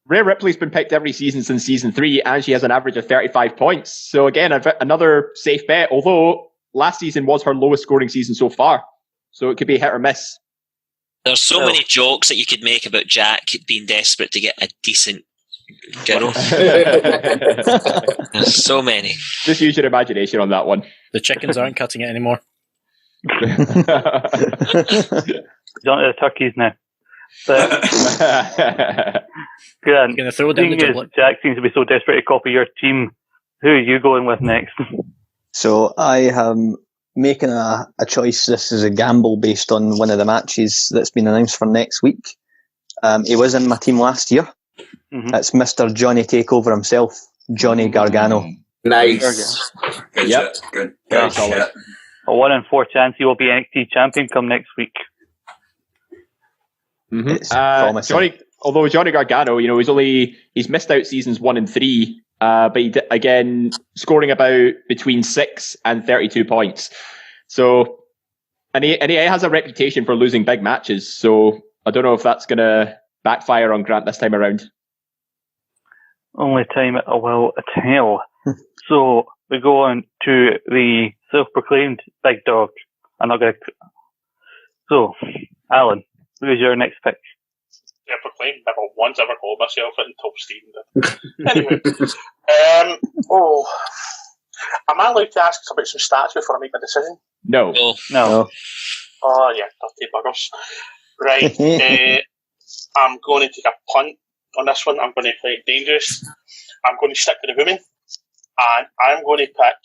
Rhea Ripley's been picked every season since season 3, and she has an average of 35 points. So again, another safe bet, although last season was her lowest scoring season so far. So it could be hit or miss. There's so many jokes that you could make about Jack being desperate to get a decent girl. There's so many. Just use your imagination on that one. The chickens aren't cutting it anymore. Don't the turkeys now. But Grant, gonna throw down the doublet. Jack seems to be so desperate to copy your team. Who are you going with next? So I am making a choice. This is a gamble based on one of the matches that's been announced for next week. He was in my team last year. Mm-hmm. It's Mr. Johnny Takeover himself, Johnny Gargano. Nice. Good Yep. shit. Good. Very Good solid. shit. A 1 in 4 chance he will be NXT champion come next week. It's promising. Although Johnny Gargano, he's missed out seasons 1 and 3, but again scoring about between 6 and 32 points. So, and he has a reputation for losing big matches. So I don't know if that's going to backfire on Grant this time around. Only time it will tell. So we go on to the self-proclaimed big dog. I'm not going to. So, Alan, who's your next pick? Yeah, proclaimed. Never once ever called myself it until Stephen did. Anyway, am I allowed to ask about some stats before I make my decision? No. No. Oh yeah, dirty buggers. Right, I'm going to take a punt on this one. I'm going to play it dangerous. I'm going to stick with the women, and I'm going to pick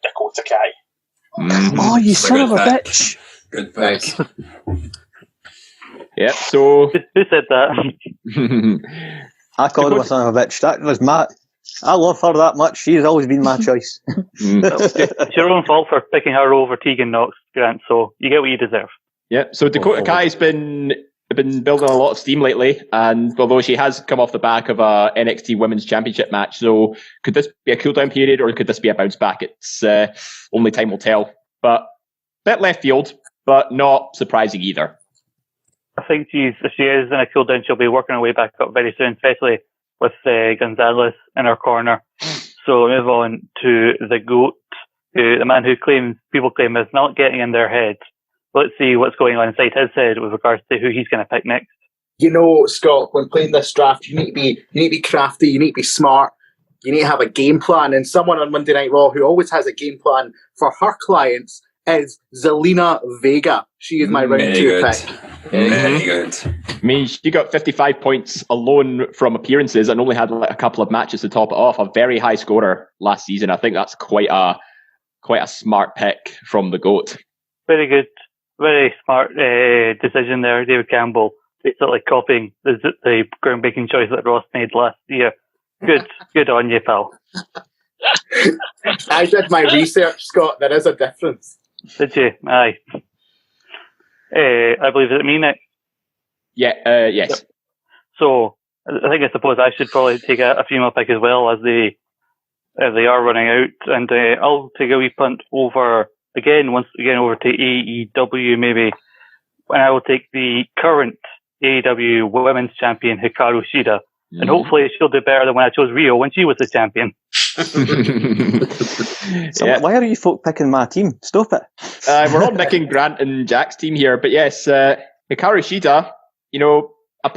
Dakota Kai. Oh, you son of a bitch! Good pick. Yep. So who said that? I called him a son of a bitch. That was Matt. I love her that much. She's always been my choice. It's your own fault for picking her over Tegan Knox, Grant. So you get what you deserve. Yep. So Dakota Kai's been building a lot of steam lately, and although she has come off the back of a NXT Women's Championship match, so could this be a cooldown period or could this be a bounce back? It's only time will tell. But bit left field, but not surprising either. I think if she is in a cooldown, she'll be working her way back up very soon, especially with Gonzalez in her corner. So we'll move on to the GOAT, the man who people claim is not getting in their head. Let's see what's going on inside his head with regards to who he's going to pick next. Scott, when playing this draft, you need to be crafty, you need to be smart, you need to have a game plan. And someone on Monday Night Raw who always has a game plan for her clients is Zelina Vega. She is my round 2 pick. Very good. I mean, she got 55 points alone from appearances and only had a couple of matches to top it off. A very high scorer last season. I think that's quite a smart pick from the GOAT. Very good. Very smart decision there, David Campbell. Basically copying the groundbreaking choice that Ross made last year. Good on you, pal. I did my research, Scott. There is a difference. Did you? Aye. I believe it's me next. Yeah. Yes. Yep. So I suppose I should probably take a female pick as well as they are running out, and I'll take a wee punt over to AEW maybe, and I will take the current AEW Women's Champion Hikaru Shida, and hopefully she'll do better than when I chose Rio when she was the champion. Why are you folk picking my team? Stop it. We're all picking Grant and Jack's team here, but yes, Hikaru Shida,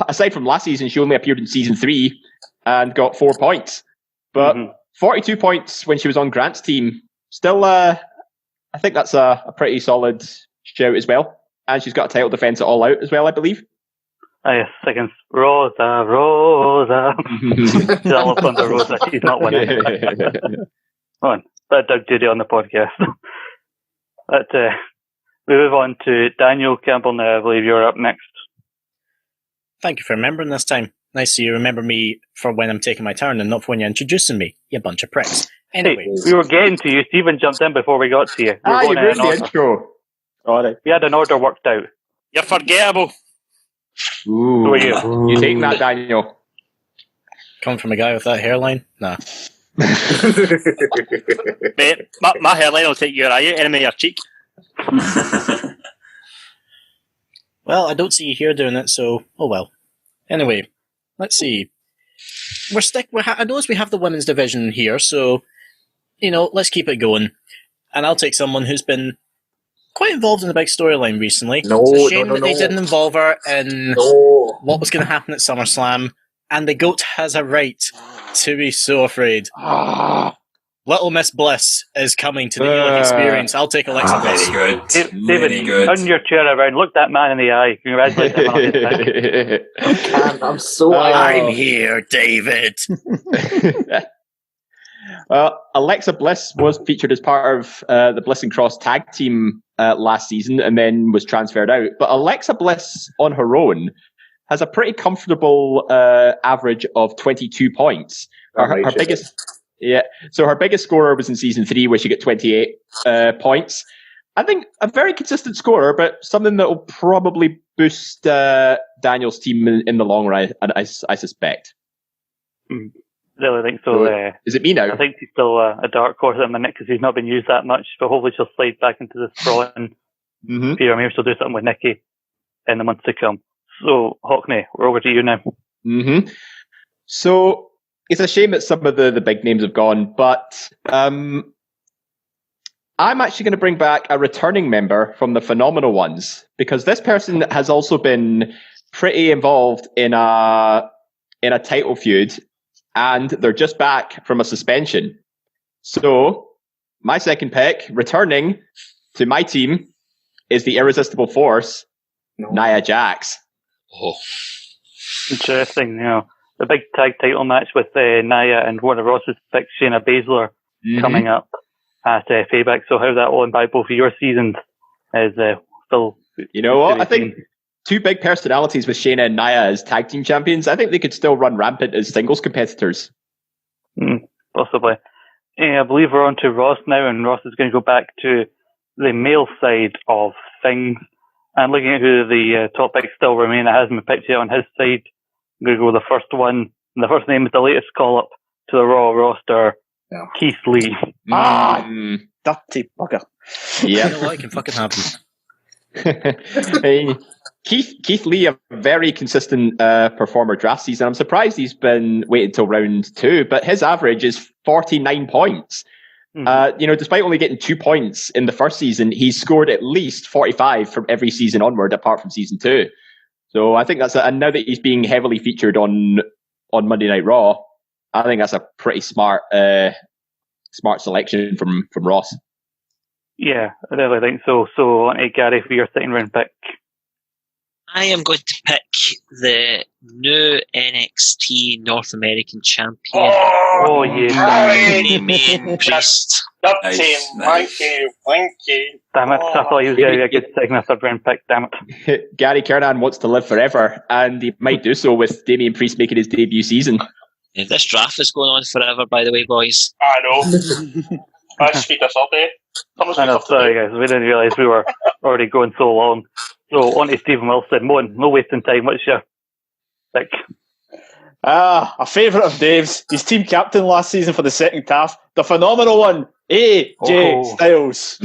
aside from last season, she only appeared in season 3 and got 4 points, but 42 points when she was on Grant's team. Still, I think that's a pretty solid shout as well. And she's got a title defense at All Out as well, I believe. Yes, against Rosa. She's all up on the Rosa. She's not winning. Come on, let Doug Judy on the podcast. But we move on to Daniel Campbell now. I believe you're up next. Thank you for remembering this time. Nice to you remember me for when I'm taking my turn and not for when you're introducing me, you bunch of pricks. Anyway. Hey, we were getting to you. Stephen jumped in before we got to you. You ruined the intro. Alright. We had an order worked out. You're forgettable. Ooh. Who are you? You taking that, Daniel? Coming from a guy with that hairline? Nah. Mate, my hairline will take your eye out, enemy your cheek. Well, I don't see you here doing it, so oh well. Anyway, let's see. I notice we have the women's division here, so let's keep it going. And I'll take someone who's been quite involved in the big storyline recently. It's a shame that they didn't involve her in what was going to happen at SummerSlam, and the GOAT has a right to be so afraid. Little Miss Bliss is coming to the Elite Experience. I'll take Alexa Bliss. Very good. David, turn your chair around. Look that man in the eye. Congratulate him on his pick. I'm so I'm here, David. Alexa Bliss was featured as part of the Bliss and Cross tag team last season and then was transferred out. But Alexa Bliss on her own has a pretty comfortable average of 22 points. Her biggest... Yeah, so her biggest scorer was in season 3, where she got 28 points. I think a very consistent scorer, but something that will probably boost Daniel's team in the long run, I suspect. Really think so. Is it me now? I think she's still a dark horse at the minute because he's not been used that much, but hopefully she'll slide back into the sprawl and maybe she'll do something with Nikki in the months to come. So, Hockney, we're over to you now. So, it's a shame that some of the big names have gone, but I'm actually going to bring back a returning member from the Phenomenal Ones, because this person has also been pretty involved in a title feud, and they're just back from a suspension. So, my second pick, returning to my team, is the Irresistible Force, Nia Jax. Oh. Interesting, the big tag title match with Nia and one of Ross's picks, Shayna Baszler, coming up at Payback. So how that will impact both of your seasons is still... You know what? I think two big personalities with Shayna and Nia as tag team champions, I think they could still run rampant as singles competitors. Possibly. I believe we're on to Ross now, and Ross is going to go back to the male side of things. And looking at who the top picks still remain, it hasn't been picked yet on his side. I'm going to go with the first one. And the first name is the latest call-up to the Raw roster, Keith Lee. Dirty bugger. Yeah. You know what? I can fucking have him. Keith Lee, a very consistent performer draft season. I'm surprised he's been waiting till round 2, but his average is 49 points. Despite only getting 2 points in the first season, he's scored at least 45 from every season onward, apart from season 2. So I think and now that he's being heavily featured on Monday Night Raw, I think that's a pretty smart selection from Ross. Yeah, I really think so. So, Gary, for your second round pick. I am going to pick the new NXT North American champion. Oh yeah. Damien Priest. Thank you. Damn it, I thought he was going to be a good second or third round pick, damn it. Gary Kernan wants to live forever, and he might do so with Damien Priest making his debut season. Yeah, this draft is going on forever, by the way, boys. I know. Let's speed this up, I know, sorry guys, we didn't realise we were already going so long. So, on to Stephen Wilson. Moan, no wasting time, what's your pick? A favourite of Dave's. He's team captain last season for the second half. The Phenomenal One, AJ Styles.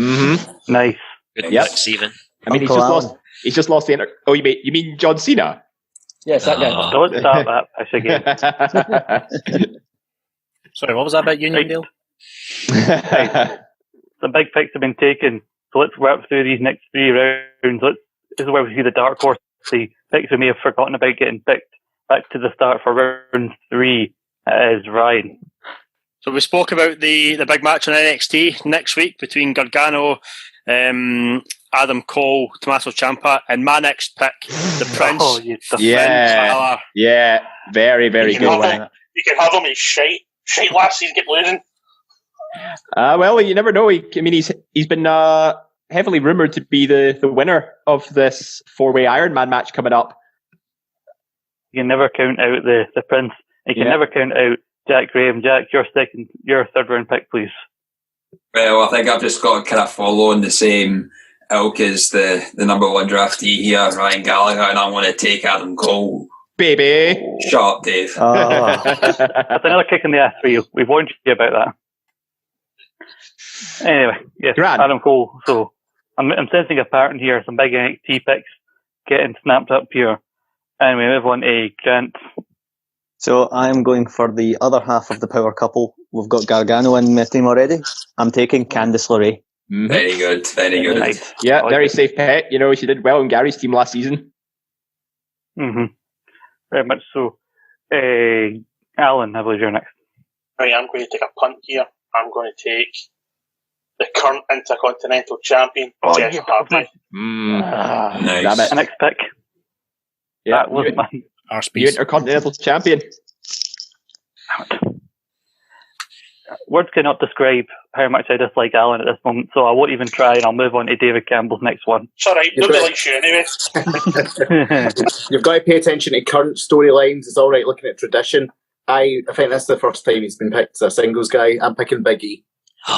Nice. Good pick, Stephen. I mean, he's just lost the Oh, you mean John Cena? Yes, that guy. Don't start that pish again. Sorry, what was that about Union Deal? Some big picks have been taken, so let's work through these next 3 rounds. This is where we see the dark horse, the picks we may have forgotten about getting picked. Back to the start for round 3 is Ryan. So we spoke about the big match on NXT next week between Gargano, Adam Cole, Tommaso Ciampa, and my next pick, the Prince. Yeah, very, very good one. You can have him in shite last season, get losing. Well, you never know. He's been heavily rumoured to be the winner of this 4-way Iron Man match coming up. You can never count out the Prince. You can never count out Jack Graham. Jack, your third round pick, please. Well, I think I've just got to kind of follow in the same ilk as the number 1 draftee here, Ryan Gallagher, and I want to take Adam Cole baby. Shut up, Dave. That's another kick in the ass for you. We've warned you about that. Anyway, yes, Adam Cole. So I'm sensing a pattern here. Some big NXT picks getting snapped up here. And we move on to Grant. So I'm going for the other half of the power couple. We've got Gargano in my team already. I'm taking Candice LeRae. Mm-hmm. Very good, very good. Nice. Yeah, very safe bet. You know, she did well in Gary's team last season. Mm-hmm. Very much so. Alan, I believe you're next. Right, I'm going to take a punt here. I'm going to take the current Intercontinental Champion, Jeff Hardy. Nice. The next pick. Yeah, that was mine. You Intercontinental Champion. Words cannot describe how much I dislike Alan at this moment, so I won't even try, and I'll move on to David Campbell's next one. It's alright, nobody likes you anyway. You've got to pay attention to current storylines. It's all right looking at tradition. I think that's the first time he's been picked as a singles guy. I'm picking Big E. You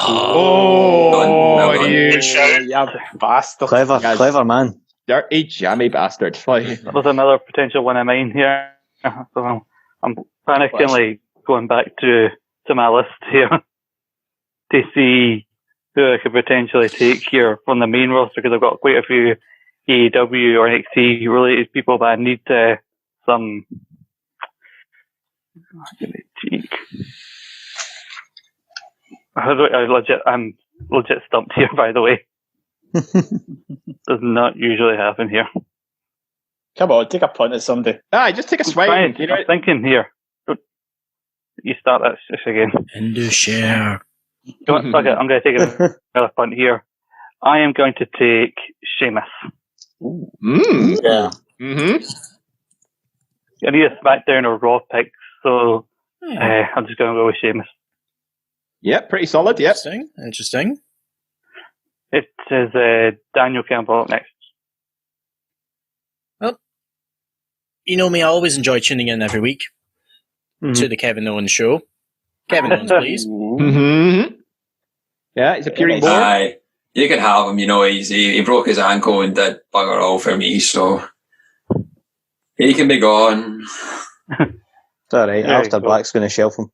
bastard. Clever man. Dirty, jammy bastard. That was another potential one of mine here. So I'm panicking, going back to my list here to see who I could potentially take here from the main roster, because I've got quite a few AEW or NXT related people, but I need some. I'm legit stumped here, by the way. Does not usually happen here. Come on, take a punt at somebody. Just take a swing. I'm thinking here. You start that again. And do share. Fuck it, I'm going to take another punt here. I am going to take Sheamus. Yeah. Mm-hmm. I need a SmackDown or Raw pick, so I'm just going to go with Sheamus. Yep, pretty solid. Yep. Interesting. It is Daniel Campbell up next. Well, you know me, I always enjoy tuning in every week to the Kevin Owens show. Kevin Owens, please. Mm-hmm. Yeah, he's appearing more. Aye, you can have him. You know, he broke his ankle and did bugger all for me, so he can be gone. It's alright, Alistair Black's going to shelf him.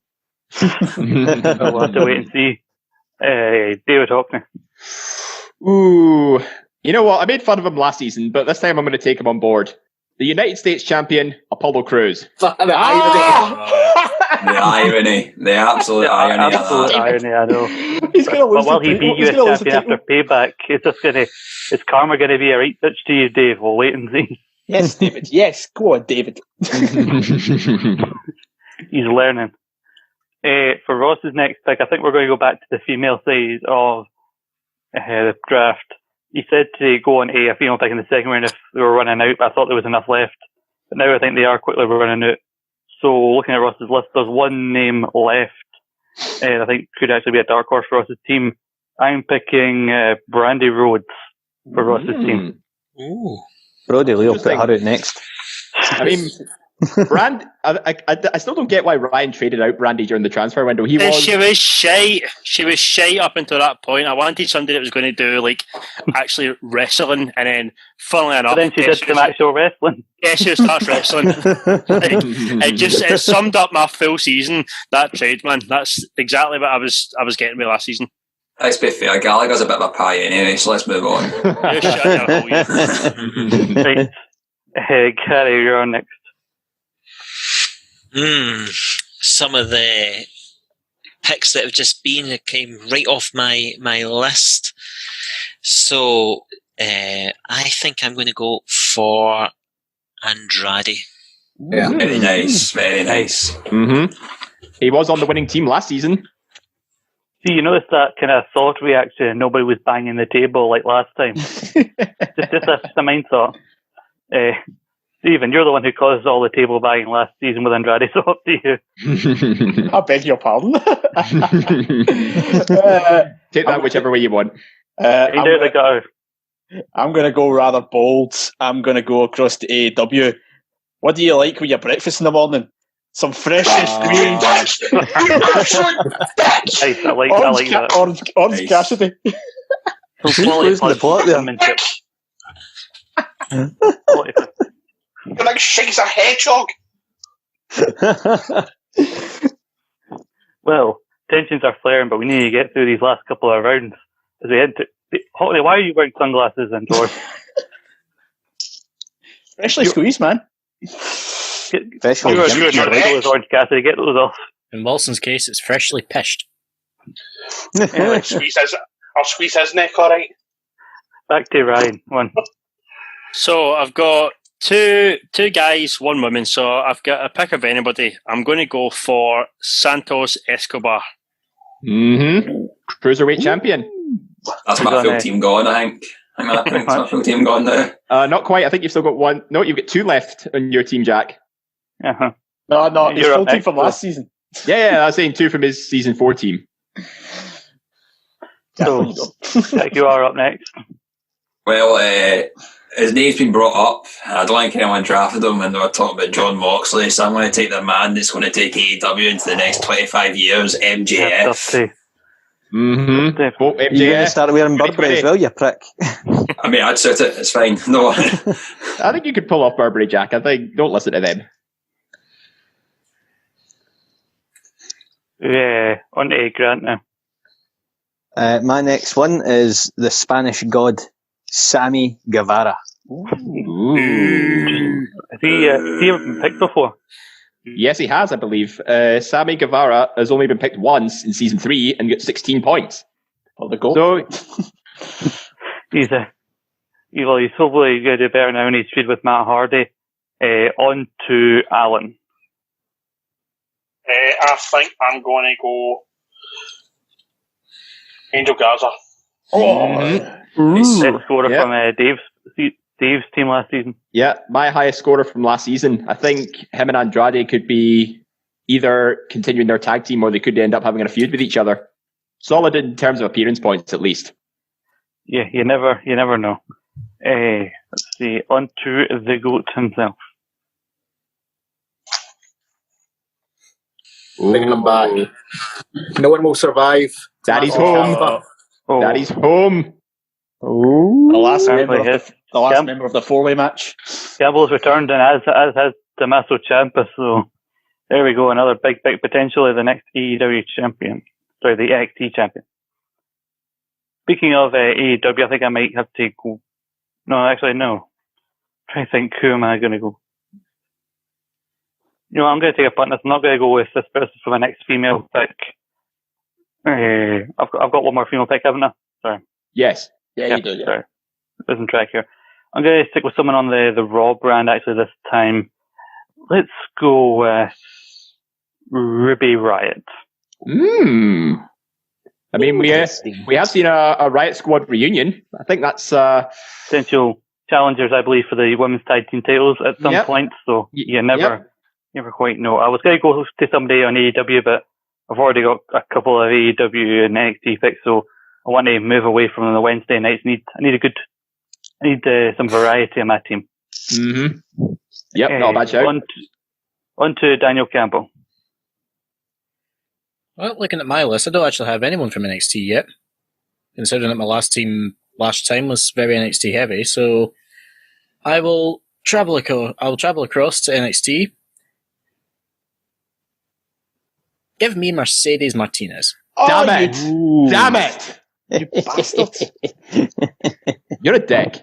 We'll have to wait and see. David Hockney. Ooh. You know what? I made fun of him last season, but this time I'm going to take him on board. The United States champion, Apollo Crews. The irony. The absolute irony. Absolute irony, I know. He's going to lose. Well, he beat you as champion after payback. Is karma going to be a right touch to you, Dave? We'll wait and see. Yes, David. Yes, go on, David. He's learning. For Ross's next pick, I think we're going to go back to the female side of the draft. He said to go on a female pick in the second round if they were running out, but I thought there was enough left. But now I think they are quickly running out. So looking at Ross's list, there's one name left, and I think could actually be a dark horse for Ross's team. I'm picking Brandy Rhodes for Ross's team. Ooh. Brody Lee will put her out next. I mean, I still don't get why Ryan traded out Brandy during the transfer window. She was shite. She was shite up until that point. I wanted somebody that was going to do actually wrestling, and then funnily enough, but then she did some actual wrestling. Yeah, she starts wrestling. It summed up my full season. That trade, man. That's exactly what I was getting with last season. Let's be fair, Gallagher's a bit of a pie anyway, so let's move on. Right. Gary, you're on next. Some of the picks that have just been came right off my list. So I think I'm going to go for Andrade. Yeah. Very nice, very nice. Mm-hmm. He was on the winning team last season. See, you noticed that kind of thought reaction and nobody was banging the table like last time. just a mind thought. Stephen, you're the one who caused all the table banging last season with Andrade, so up to you. I beg your pardon. Take that whichever way you want. I'm going to go rather bold. I'm going to go across to AEW. What do you like with your breakfast in the morning? Some fresh green. Nice, I like that. Orange nice. Cassidy. Who's losing the plot there? You're like Shaggy's a hedgehog. Well, tensions are flaring, but we need to get through these last couple of rounds as we head to. Hockley, why are you wearing sunglasses indoors? Freshly squeezed, man. Freshly You're jumped. those Orange Cassidy. Get those off. In Wilson's case, it's freshly pished. I'll squeeze his neck, alright? Back to Ryan. One. So I've got two guys, one woman. So I've got a pick of anybody. I'm going to go for Santos Escobar. Cruiserweight champion. That's my full team gone, I think. I think that's my full team gone now. Not quite. I think you've still got one. No, you've got two left on your team, Jack. Uh-huh. No, his You're full up team next, from last season. Yeah, I was saying two from his season 4 team. So, Jack, you are up next. Well, his name's been brought up. I don't think anyone drafted him when they were talking about John Moxley, so I'm going to take the man that's going to take AEW into the next 25 years, MJF. Vote You're going to MJF. start wearing Burberry as well, you prick. I mean, I'd suit it. It's fine. No. I think you could pull off Burberry, Jack. I think don't listen to them. Yeah, on to Grant now. My next one is the Spanish god, Sammy Guevara. Has he ever been picked before? Yes, he has, I believe. Sammy Guevara has only been picked once in season 3 and got 16 points. For the goal. So He's hopefully going to do better now in his feud with Matt Hardy. On to Alan. I think I'm going to go Angel Garza. Best scorer from Dave's team last season. yeah, my highest scorer from last season. I think him and Andrade could be either continuing their tag team or they could end up having a feud with each other. Solid in terms of appearance points, at least. Yeah, you never know. Let's see. On to the GOAT himself. Bringing them back. No one will survive. Daddy's home. Oh, Daddy's home. The last apparently member of the four-way match. Gable's returned, and as has Tommaso Ciampa. So there we go. Another big potentially the next AEW champion. Sorry, the NXT champion. Speaking of AEW, I think I might have to go. No, actually, no. Try to think, who am I going to go? You know, I'm going to take a punt. I'm not going to go with this person for my next female pick. I've got one more female pick, haven't I? Sorry. Yes. Yeah, you do. Yeah. Sorry. Losing track here. I'm going to stick with someone on the Raw brand actually this time. Let's go with Ruby Riott. I mean, we have seen a Riot Squad reunion. I think that's potential challengers, I believe, for the women's tag team titles at some point. So you never quite know. I was going to go to somebody on AEW, but I've already got a couple of AEW and NXT picks, so I want to move away from the Wednesday nights. I need some variety on my team. Yep, not a bad shout. On to Daniel Campbell. Well, looking at my list, I don't actually have anyone from NXT yet, considering that my last time was very NXT heavy. So I will travel across to NXT. Give me Mercedes Martinez. Damn it! Damn it! You bastard! You're a dick.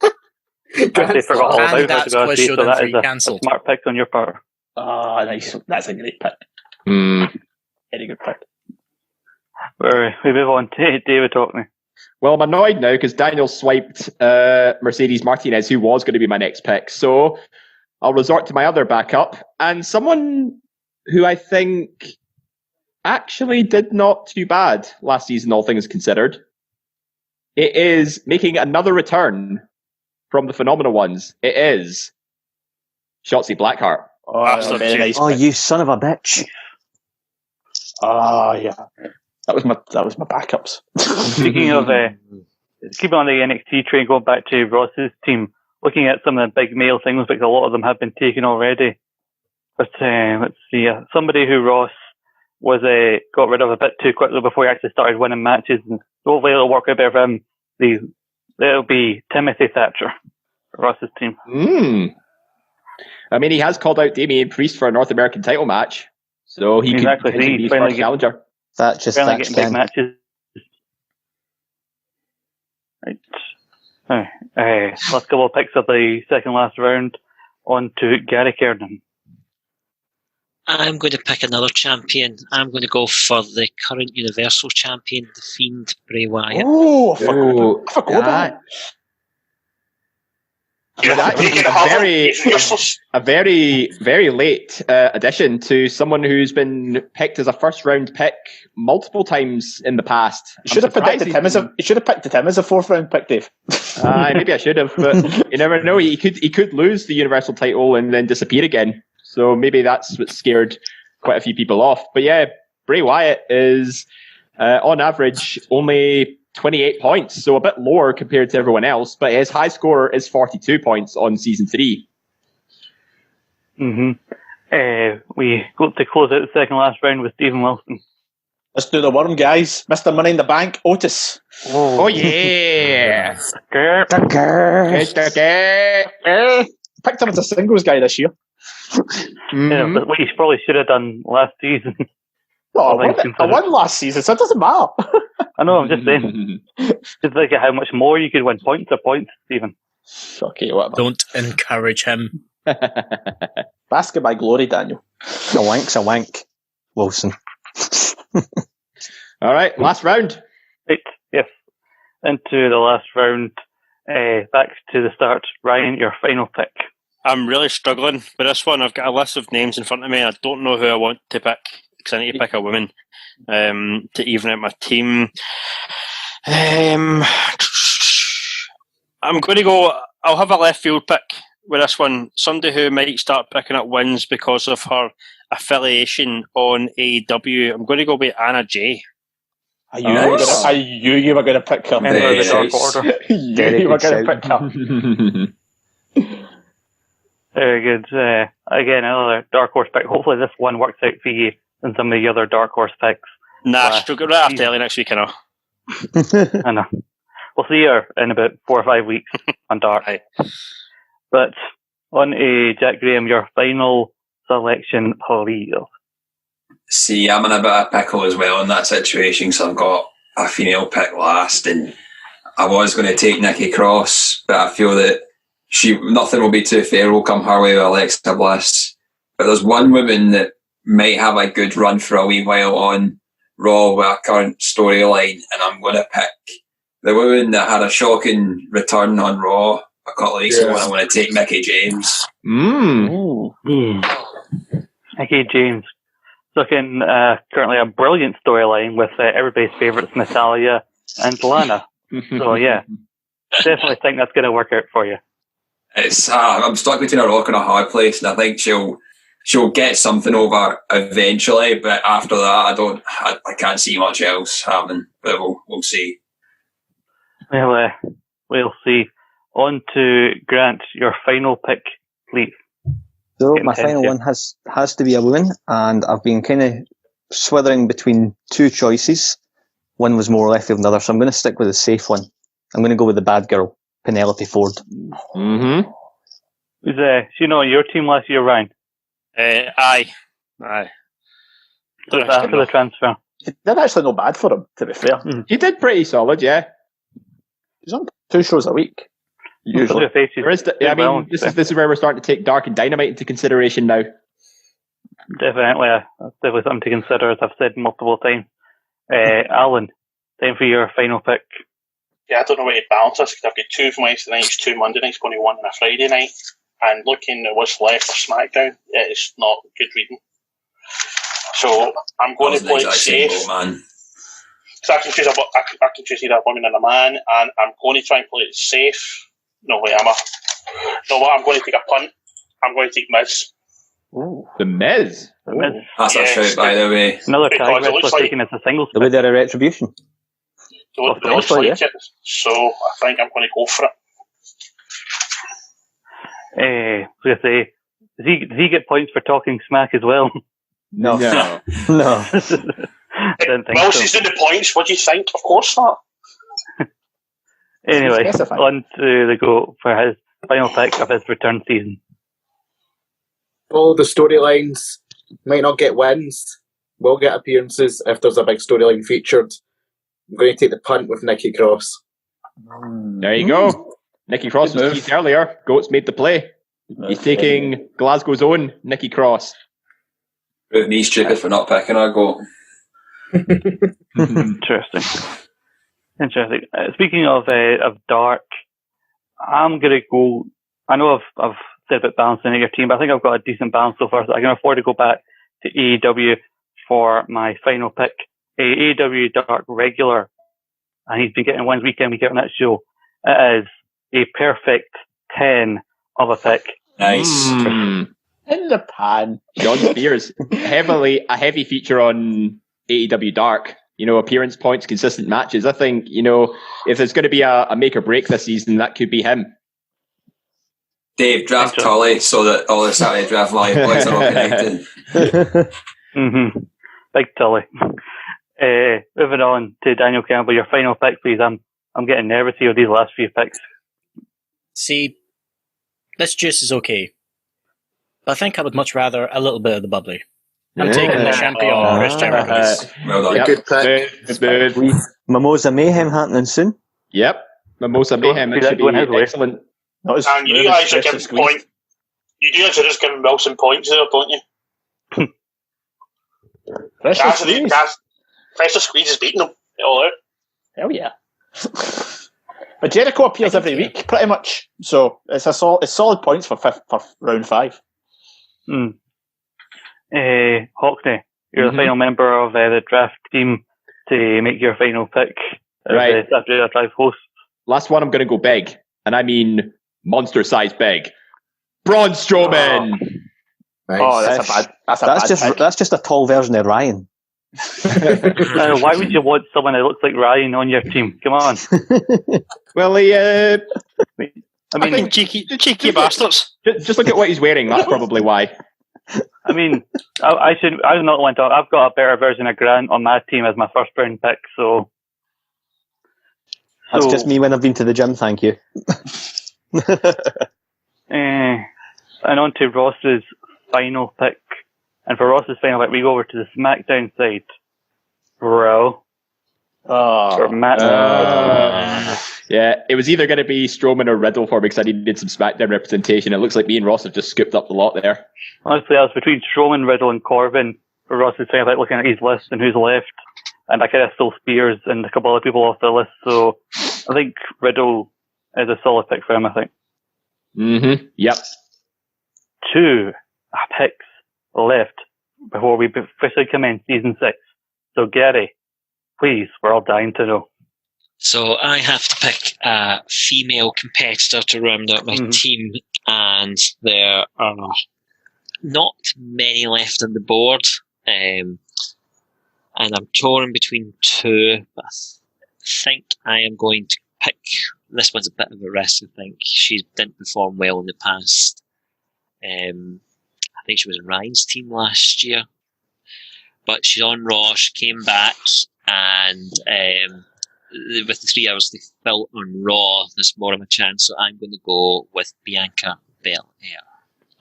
I forgot all about that's her, what so showed that them is a cancelled. smart pick on your part. Ah, nice. That's a great pick. Very good pick. We move on to David Hockney. Well, I'm annoyed now because Daniel swiped Mercedes Martinez, who was going to be my next pick. So I'll resort to my other backup and someone who I think actually did not too bad last season, all things considered. It is making another return from the Phenomenal Ones. It is Shotzi Blackheart. Oh, very nice. Oh, you son of a bitch! Ah, yeah. That was my backups. Speaking of keeping on the NXT train, going back to Ross's team, looking at some of the big male things, because a lot of them have been taken already. But let's see, somebody who Ross was got rid of a bit too quickly before he actually started winning matches, and hopefully it'll work out better for him. It'll be Timothy Thatcher, Ross's team. I mean, he has called out Damian Priest for a North American title match, so he Exactly. could potentially be his Finally first challenger. That just Finally that's getting big matches. Right. Last couple of picks of the second last round. On to Gary Kernan. I'm going to pick another champion. I'm going to go for the current Universal Champion, The Fiend, Bray Wyatt. Oh, I forgot about it. A very, very late addition to someone who's been picked as a first round pick multiple times in the past. You should have picked him as a fourth round pick, Dave. Maybe I should have, but you never know. He could lose the Universal title and then disappear again. So maybe that's what scared quite a few people off. But yeah, Bray Wyatt is on average only 28 points, so a bit lower compared to everyone else, but his high score is 42 points on season 3. We got to close out the second last round with Stephen Wilson. Let's do the worm, guys. Mr. Money in the Bank, Otis. Oh yeah! Picked him as a singles guy this year. Yeah, but what you probably should have done last season. Oh, I won last season, so it doesn't matter. I know, I'm just saying. Just think of how much more you could win points or points, Stephen. Okay, whatever. Don't encourage him. Basket by glory, Daniel. A wank's a wank, Wilson. All right, last round. Right, yes. Into the last round. Back to the start. Ryan, your final pick. I'm really struggling with this one. I've got a list of names in front of me. I don't know who I want to pick because I need to pick a woman to even out my team. I'm going to go. I'll have a left field pick with this one. Somebody who might start picking up wins because of her affiliation on AEW. I'm going to go with Anna Jay. I knew you were going to pick her. You were going to pick her. Very good. Again, another dark horse pick. Hopefully this one works out for you than some of the other dark horse picks. Nah, she'll go right after Ellie next week, I know. I know. We'll see her in about 4 or 5 weeks on Dark. But on to Jack Graham, your final selection, please. See, I'm in a bit of pickle as well in that situation, so I've got a female pick last, and I was going to take Nikki Cross, but I feel that nothing will be too fair will come her way with Alexa Bliss. But there's one woman that might have a good run for a wee while on Raw with a current storyline, and I'm going to pick the woman that had a shocking return on Raw a couple of weeks ago, and I'm going to take Mickie James. Mickie James. Looking currently a brilliant storyline with everybody's favourites, Natalya and Lana. So yeah, definitely think that's going to work out for you. It's I'm stuck between a rock and a hard place, and I think she'll get something over eventually, but after that, I can't see much else happening. But we'll see. Well, we'll see. On to Grant, your final pick, please. So my final one has to be a woman, and I've been kind of swithering between two choices. One was more left field than the other, so I'm going to stick with the safe one. I'm going to go with the bad girl, Penelope Ford. Mm-hmm. Was she not on your team last year, Ryan? Aye. After the transfer. He did actually not bad for him, to be fair. He did pretty solid, yeah. He's on 2 shows a week. Usually. This is where we're starting to take Dark and Dynamite into consideration now. Definitely. That's definitely something to consider, as I've said multiple times. Alan, time for your final pick. Yeah, I don't know where to balance this, because I've got 2 from Wednesday nights, 2 Monday nights, going to 1 on a Friday night. And looking at what's left for SmackDown, it's not good reading. So I'm going to play it safe. So I can choose either a woman and a man, and I'm going to try and play it safe. No way, I'm going to take a punt. I'm going to take Miz. Ooh. The Miz? That's a shout, by the way. Another tag wrestler taken as a singles. The way they're a Retribution. It looks like it. So I think I'm going to go for it. I was going to say, does he get points for talking smack as well? No. No. Well, she's doing the points. What do you think? Of course not. Anyway, on to the go for his final pick of his return season. Follow the storylines. Might not get wins. Will get appearances if there's a big storyline featured. I'm going to take the punt with Nikki Cross. There you go. Nikki Cross was teased earlier. Goats made the play. He's taking Glasgow's own Nikki Cross. Prove me stupid for not picking our goat. Interesting. Speaking of dark, I'm gonna go. I know I've said about balancing out your team, but I think I've got a decent balance so far. So I can afford to go back to AEW for my final pick. AEW Dark regular, and he's been getting wins week in, week out on that show. It is a perfect 10 of a pick. Nice. In the pan. John Spears, a heavy feature on AEW Dark. Appearance points, consistent matches. I think, if there's going to be a make or break this season, that could be him. Dave, draft Tully so that all the Saturday Draft Live boys are all connected. Mm-hmm. Big Tully. Moving on to Daniel Campbell, your final pick, please. I'm getting nervous here with these last few picks. See, this juice is okay, but I think I would much rather a little bit of the bubbly. I'm taking the champion, Chris Jericho. Well done. Good pick. Mimosa Mayhem happening soon. Yep. Mimosa Mayhem. It should be excellent. And you guys are giving point. You guys are just giving Wilson points there, don't you? Pressure Squeeze. Pressure Squeeze is beating them. All out. Hell yeah. But Jericho appears every week, pretty much. So it's solid points for round 5. Hockney, you're the final member of the draft team to make your final pick as the Saturday Night Live host. Last one, I'm going to go big, and I mean monster-sized big. Braun Strowman. Nice. Oh, that's just a tall version of Ryan. Why would you want someone that looks like Ryan on your team? Come on. Well, I mean, cheeky bastards. Just look at what he's wearing. That's probably why. I mean, I'm not one to. I've got a better version of Grant on my team as my first round pick. So that's just me when I've been to the gym. Thank you. And on to Ross's final pick. And for Ross's final pick, we go over to the SmackDown side. Bro. For Matt. Yeah, it was either going to be Strowman or Riddle for me because I needed some SmackDown representation. It looks like me and Ross have just scooped up the lot there. Honestly, I was between Strowman, Riddle, and Corbin for Ross's final pick, looking at his list and who's left. And I kind of stole Spears and a couple other people off the list. So I think Riddle is a solid pick for him, I think. Mm-hmm. Yep. 2 picks left before we officially commence season 6. So Gary, please, we're all dying to know. So I have to pick a female competitor to round out my team, and there are not many left on the board. And I'm torn between 2, but I think I am going to pick. This one's a bit of a risk, I think. She didn't perform well in the past. I think she was in Ryan's team last year. But she's on Raw, she came back, and with the 3 hours to fill on Raw, there's more of a chance, so I'm going to go with Bianca Belair.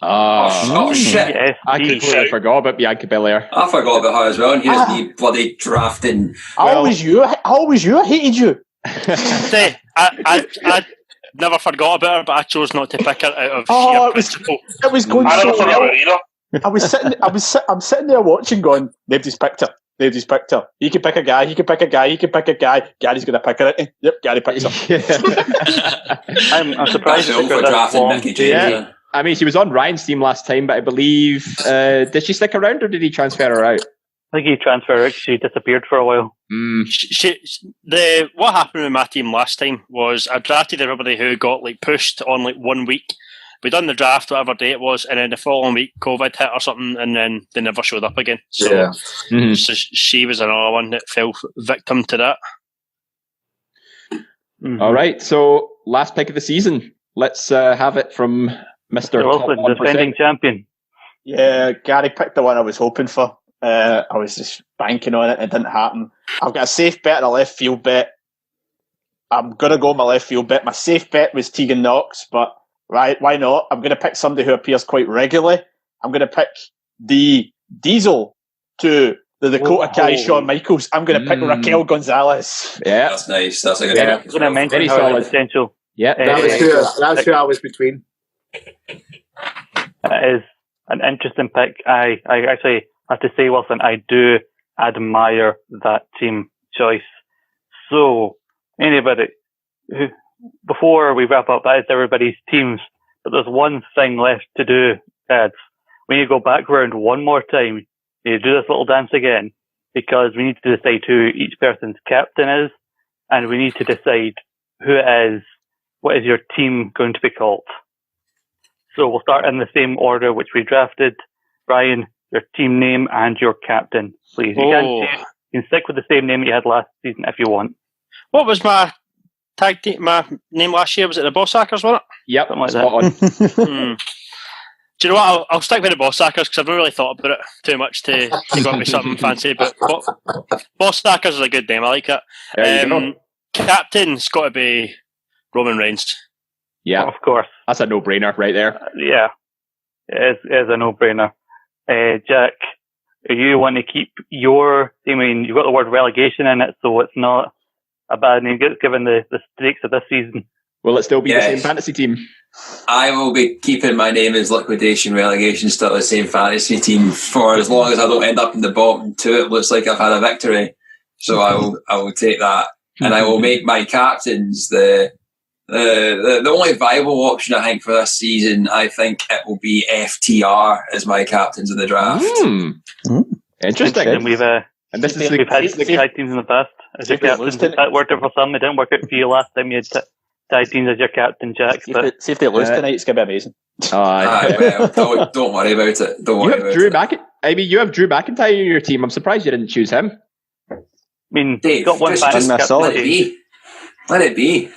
Oh shit. Yes, I completely forgot about Bianca Belair. I forgot about her as well, and here's me bloody drafting. Always you. I hated you. I never forgot about her, but I chose not to pick her out of it was going I never so forgot well. about it either. I'm sitting there watching, going, nobody's picked her. You can pick a guy. Gary's going to pick her. Yep, Gary picks her. I'm surprised for drafting Mickey James. Yeah. I mean, she was on Ryan's team last time, but I believe did she stick around or did he transfer her out? I think he transferred her. She disappeared for a while. What happened with my team last time was I drafted everybody who got pushed on 1 week. We done the draft whatever day it was, and then the following week COVID hit or something, and then they never showed up again. So, so she was another one that fell victim to that. All right, so last pick of the season. Let's have it from Mr. Wilson, defending champion. Yeah, Gary picked the one I was hoping for. I was just banking on it. It didn't happen. I've got a safe bet and a left field bet. I'm going to go my left field bet. My safe bet was Tegan Knox, but right, why not? I'm going to pick somebody who appears quite regularly. I'm going to pick the Diesel to the Dakota Kai Shawn Michaels. I'm going to pick Raquel Gonzalez. Yeah, that's nice. That's a good I was going to mention Very her solid. potential. Yeah, That's who I was between. That is an interesting pick. I actually have to say, Wilson, I do admire that team choice. So, anybody, before we wrap up, that is everybody's teams. But there's one thing left to do, lads. We need to go back round one more time. We need to do this little dance again, because we need to decide who each person's captain is, and we need to decide who it is. What is your team going to be called? So we'll start in the same order which we drafted. Brian, your team name and your captain, please. You can stick with the same name that you had last season if you want. What was my tag team? My name last year, was it the Bosshackers? Was it? Yep, something like that. Do you know what? I'll stick with the Bosshackers because I've not really thought about it too much to go up with something fancy. But Bosshackers is a good name. I like it. Captain's got to be Roman Reigns. Yeah, of course. That's a no-brainer right there. Yeah, it is a no-brainer. Jack, you want to keep your team? I mean, you've got the word relegation in it, so it's not a bad name given the stakes of this season. Will it still be the same fantasy team? I will be keeping my name as Liquidation Relegation, still the same fantasy team for as long as I don't end up in the bottom two. It looks like I've had a victory, so I will take that, and I will make my captains the only viable option I think for this season. I think it will be FTR as my captains of the draft. Interesting. And we've had tag teams in the past as your captains. That worked out for some. It didn't work out for you last time. You had tag teams as your captain, Jack. See if they lose tonight, it's going to be amazing. Well, don't worry about it. Don't worry about it. You have Drew McIntyre in your team. I'm surprised you didn't choose him. I mean, Dave, he's got one just let it be. Let it be.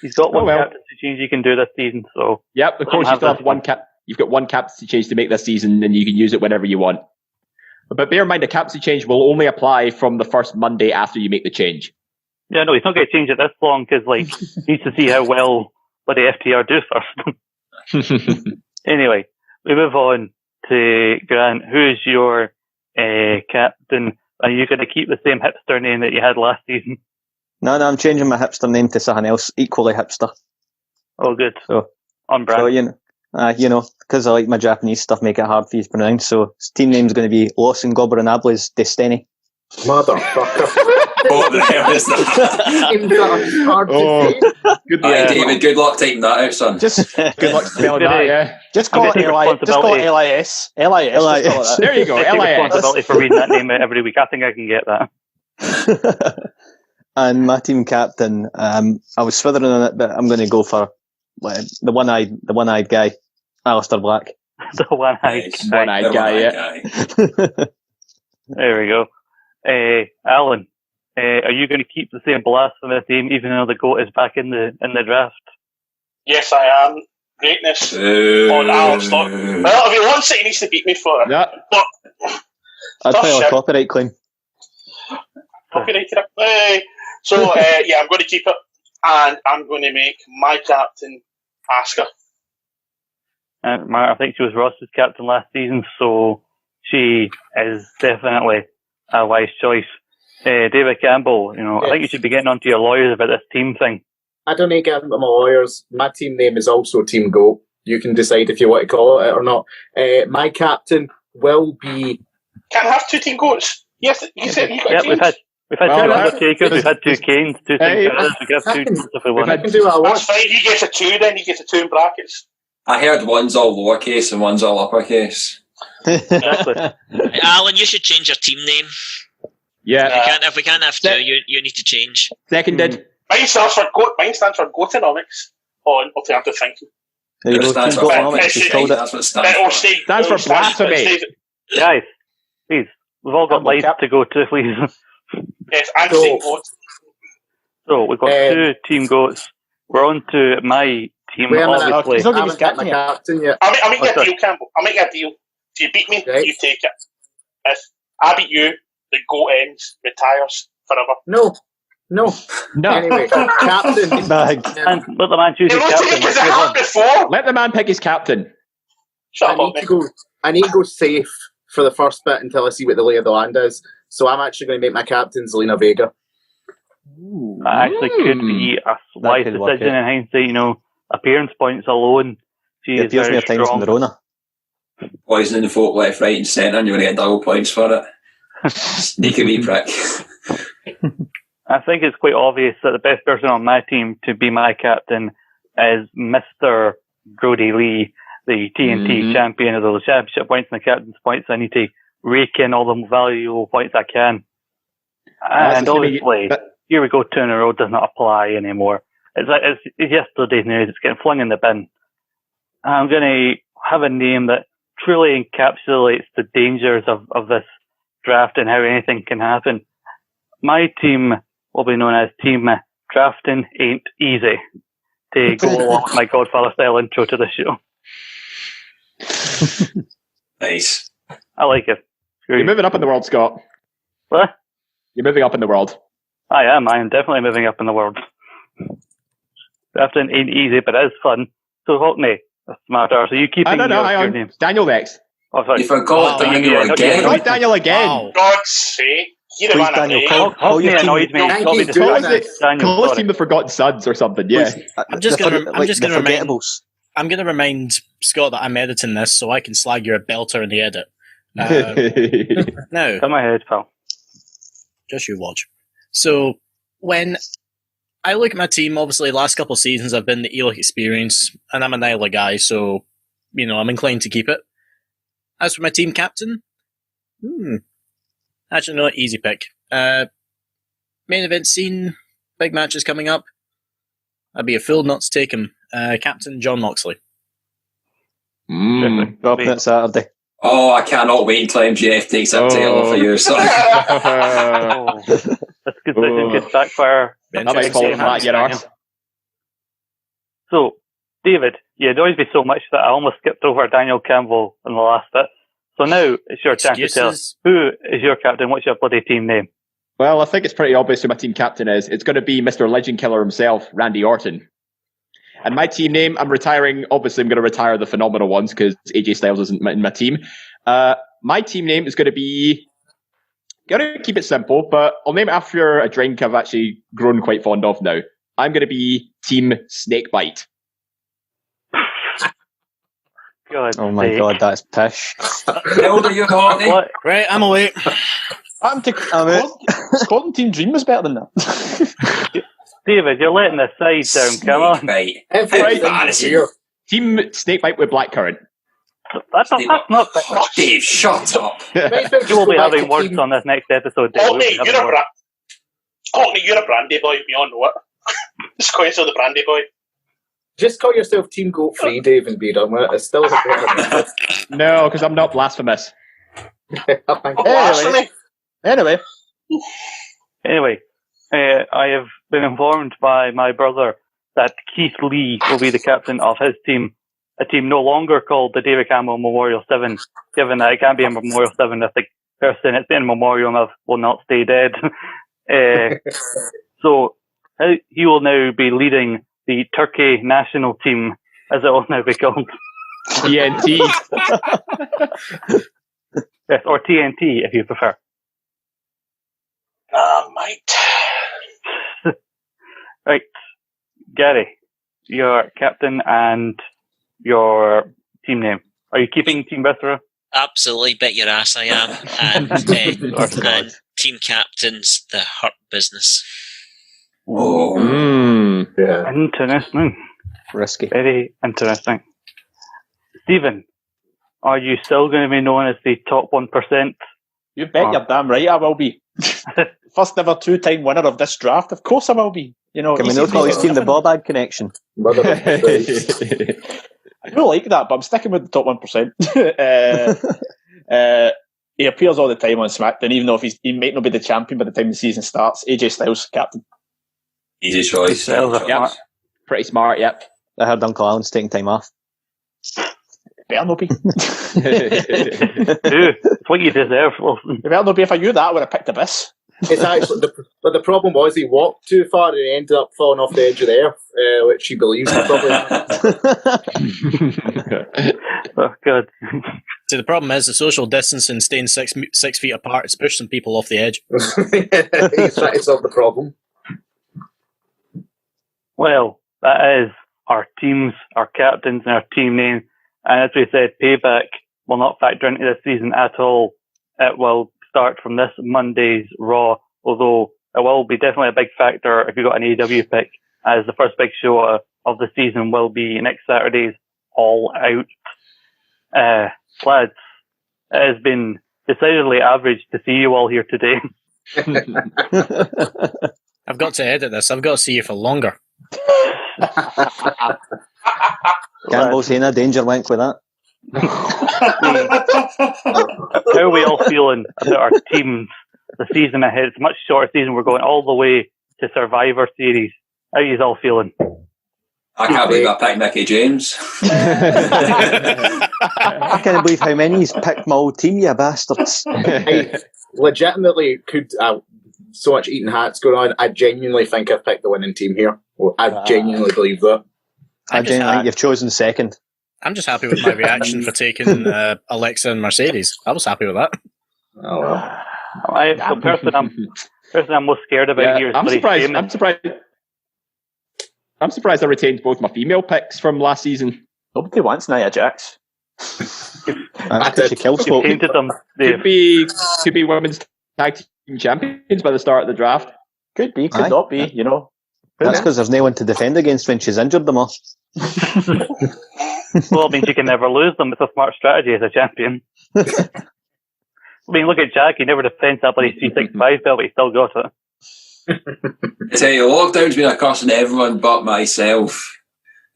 He's got one captaincy change you can do this season. So yep, of course you still have one cap. You've got one captaincy change to make this season, and you can use it whenever you want. But bear in mind, the captaincy change will only apply from the first Monday after you make the change. Yeah, no, he's not going to change it this long because, he needs to see how well the FTR do first. Anyway, we move on to Grant. Who's your captain? Are you going to keep the same hipster name that you had last season? No, I'm changing my hipster name to something else equally hipster. Oh, good. So, on brand. So, because I like my Japanese stuff, make it hard for you to pronounce. So, his team name's going to be Los Ingobernables Destiny. Motherfucker. What the hell is that? Good David, good luck taking that out, son. Just good luck spelling that, yeah. Just call it LIS. LIS. There you go, LIS. Responsibility for reading that name out every week. I think I can get that. And my team captain, I was swithering on it, but I'm going to go for the one-eyed guy, Alistair Black. The one-eyed guy, yeah. There we go. Alan, are you going to keep the same blasphemous name even though the GOAT is back in the draft? Yes, I am. Greatness on Alistair. Well, if he wants it, he needs to beat me for it. Yeah. But I'd file a copyright claim. Copyright it. So, I'm going to keep it, and I'm going to make my captain Asuka. I think she was Ross's captain last season, so she is definitely a wise choice. David Campbell, I think you should be getting onto your lawyers about this team thing. I don't need to get into my lawyers. My team name is also Team GOAT. You can decide if you want to call it or not. My captain will be... Can't have two Team GOATs. Yes, you said you got we've had two Undertakers, we've had two Kanes, two things. We can have two if we want. That's fine. He gets a two, then he gets a two in brackets. I heard one's all lowercase and one's all uppercase. Exactly. Alan, you should change your team name. Yeah. If we can't have two, you need to change. Seconded. Mine stands for Goatonomics on alternative thinking. There you go. Stands for Goatonomics. That's what it stands for. Stands for blasphemy. Guys, please. We've all got lives to go to, please. Yes, I'm saying GOAT. So, we've got two Team GOATs. We're on to my team, obviously. I haven't got my captain yet. I'll make you a deal, Campbell. I'll make you a deal. If you beat me, you take it. If I beat you, the GOAT ends, retires forever. No. Anyway, captain. And let the man choose his captain. Let the man pick his captain. I need to go safe for the first bit until I see what the lay of the land is. So I'm actually going to make my captain Zelina Vega. That actually could be a wise decision in hindsight. You know, appearance points alone, she is appears very more times than strong. Verona. Poisoning the folk left, right, and centre, and you're going to get double points for it. Sneaky wee prick. I think it's quite obvious that the best person on my team to be my captain is Mr. Brody Lee, the TNT champion of the championship points and the captain's points. I need to rake in all the valuable points I can. And obviously, here we go, 2 in a row does not apply anymore. It's yesterday's news. It's getting flung in the bin. I'm going to have a name that truly encapsulates the dangers of this draft and how anything can happen. My team will be known as Team Drafting Ain't Easy, to go along with my Godfather style intro to the show. Nice. I like it. You're moving up in the world, Scott. What? You're moving up in the world. I am definitely moving up in the world. Drafting ain't easy, but it is fun. So Hockney, that's matter. So you keeping your name. Daniel next. Oh, sorry. You forgot Daniel again. Not Daniel again. For God's sake. Hockney annoyed me. Call his team the Forgotten Sons or something, yeah. I'm just going to remind Scott that I'm editing this so I can slag your belter in the edit. Now, come ahead, pal. Just you watch. So, when I look at my team, obviously, last couple of seasons I've been the Eolic experience, and I'm a Nyla guy, so, I'm inclined to keep it. As for my team captain, actually, no, easy pick. Main event scene, big matches coming up. I'd be a fool not to take him. Captain John Moxley. Dropping it Saturday. Oh, I cannot wait until MJF takes that title off of you. Sorry. That's good decision. Good backfire. That might fall flat, your arse. So, David, you annoyed me so much that I almost skipped over Daniel Campbell in the last bit. So now it's your chance to tell us who is your captain. What's your bloody team name? Well, I think it's pretty obvious who my team captain is. It's going to be Mr. Legend Killer himself, Randy Orton. And my team name, I'm retiring. Obviously, I'm going to retire the phenomenal ones because AJ Styles isn't in my team. My team name is going to be... Going to keep it simple, but I'll name it after a drink I've actually grown quite fond of now. I'm going to be Team Snakebite. Oh my god, that's pish. How old are you, Courtney? Right, I'm away. Scotland Team Dream was better than that. David, you're letting the side down, come on. Right. Team Snakebite with Blackcurrant. That's not... Dave, shut up. You will be having words on this next episode, Dave. Courtney, you're a brandy boy, we all know it. Just call yourself the brandy boy. Just call yourself Team Goat Free, Dave, and be done with it. It's still No, because I'm not blasphemous. Anyway, I have been informed by my brother that Keith Lee will be the captain of his team, a team no longer called the David Campbell Memorial 7, given that it can't be a Memorial 7 if the person it's in Memorial of will not stay dead. So he will now be leading the Turkey national team, as it will now be called. TNT. Yes, or TNT if you prefer. Mate. Right. Gary, your captain and your team name. Are you keeping Team Bethra? Absolutely, bet your ass I am. And team captain's the Hurt Business. Yeah. Interesting. Risky. Very interesting. Stephen, are you still going to be known as the top 1%? You bet you're damn right I will be. First ever 2-time winner of this draft. Of course I will be. Can we not call his team the Bobad Connection? I don't like that, but I'm sticking with the top 1%. He appears all the time on SmackDown, even though he might not be the champion by the time the season starts. AJ Styles, captain. Easy choice. Yep. Pretty smart, yep. I heard Uncle Alan's taking time off. Better not be. It's what you deserve, Wilson. It better not be. If I knew that, I would have picked Abyss. It's actually but the problem was he walked too far and he ended up falling off the edge of the earth, which he believes he probably. Oh God! See, the problem is the social distancing, staying 6 feet apart, is pushing people off the edge. He's trying to solve the problem. Well, that is our teams, our captains, and our team name. And as we said, payback will not factor into this season at all. It will start from this Monday's Raw, although it will be definitely a big factor if you got an AEW pick, as the first big show of the season will be next Saturday's All Out. Lads, it has been decidedly average to see you all here today. I've got to edit this. I've got to see you for longer. Campbell saying a danger link with that. How are we all feeling about our teams? The season ahead, it's a much shorter season. We're going all the way to Survivor Series. How are you all feeling? I can't believe I picked Mickey James. I can't believe how many he's picked my old team, you bastards. I legitimately could. So much eating hats going on. I genuinely think I've picked the winning team here. I genuinely believe that. I genuinely think you've chosen second. I'm just happy with my reaction for taking Alexa and Mercedes. I was happy with that. Oh well. The person I'm most scared about here is I'm surprised I retained both my female picks from last season. Nobody wants Nia Jax. That's because she killed folk. Painted them. Could be women's tag team champions by the start of the draft. Could be, could not be, you know. That's because there's no one to defend against when she's injured them all. Well, it means you can never lose them. It's a smart strategy as a champion. I mean, look at Jack. He never defends that bloody 365 belt, but he still got it. I tell you, lockdown's been a curse on everyone but myself.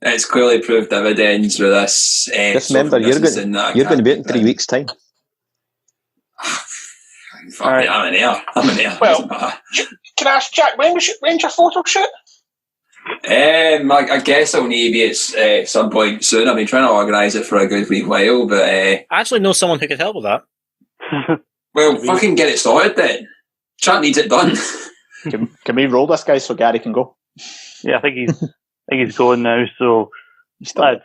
It's clearly proved dividends with this. Just remember, you're going to be out in 3 weeks' time. Fuck me, I'm in here. Well, can I ask Jack, when's your photo shoot? I guess I'll need it at some point soon. I've been trying to organise it for a good wee while, but I actually know someone who could help with that. Well, fucking get it sorted then. Chat needs it done. Can we roll this guy so Gary can go? Yeah, I think he's going now. So, lads,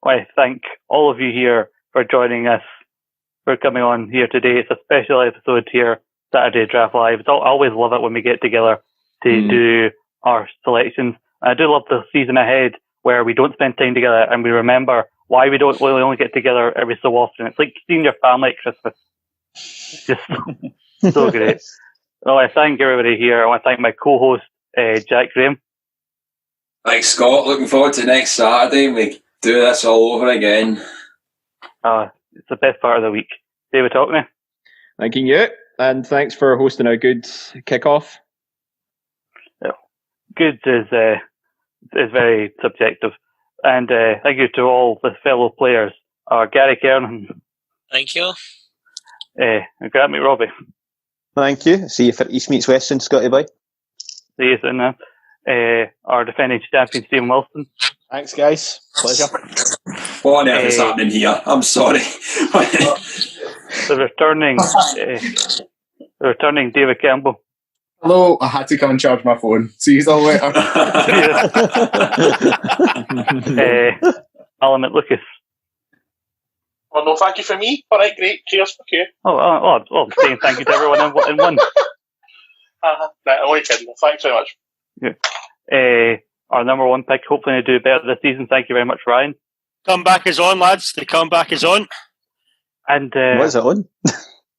I thank all of you here for joining us, for coming on here today. It's a special episode here, Saturday Draft Live. I always love it when we get together to do our selections. I do love the season ahead where we don't spend time together and we remember why we only get together every so often. It's like seeing your family at Christmas. It's just so great. Well, I thank everybody here. I want to thank my co-host, Jack Graham. Thanks, Scott. Looking forward to next Saturday. We do this all over again. It's the best part of the week. David Hockney. Thanking you. And thanks for hosting a good kickoff. Good is very subjective. And thank you to all the fellow players. Gary Kernan. Thank you. And Grant McRobbie. Thank you. See you for East meets West soon, Scotty boy. See you soon, man. Our defending champion, Stephen Wilson. Thanks, guys. Pleasure. What on earth is happening here? I'm sorry. The returning David Campbell. Hello, I had to come and charge my phone. See you all later. Alan McLucas. Oh, no, thank you for me. All right, great. Cheers. Okay. I'm saying thank you to everyone in one. Right, I'm only kidding. Thanks very much. Yeah. Our number one pick, hopefully to do better this season. Thank you very much, Ryan. Comeback is on, lads. The comeback is on. And what is it on?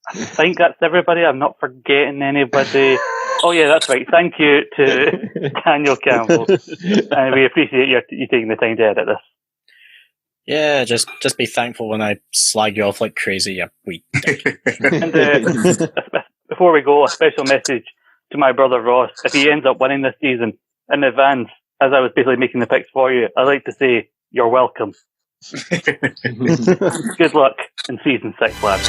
I think that's everybody. I'm not forgetting anybody. Oh yeah, that's right. Thank you to Daniel Campbell, and we appreciate you taking the time to edit this. Yeah, just be thankful when I slag you off like crazy, you wee dick. And before we go, a special message to my brother Ross. If he ends up winning this season in advance, as I was basically making the picks for you, I'd like to say you're welcome. Good luck in season 6, lads.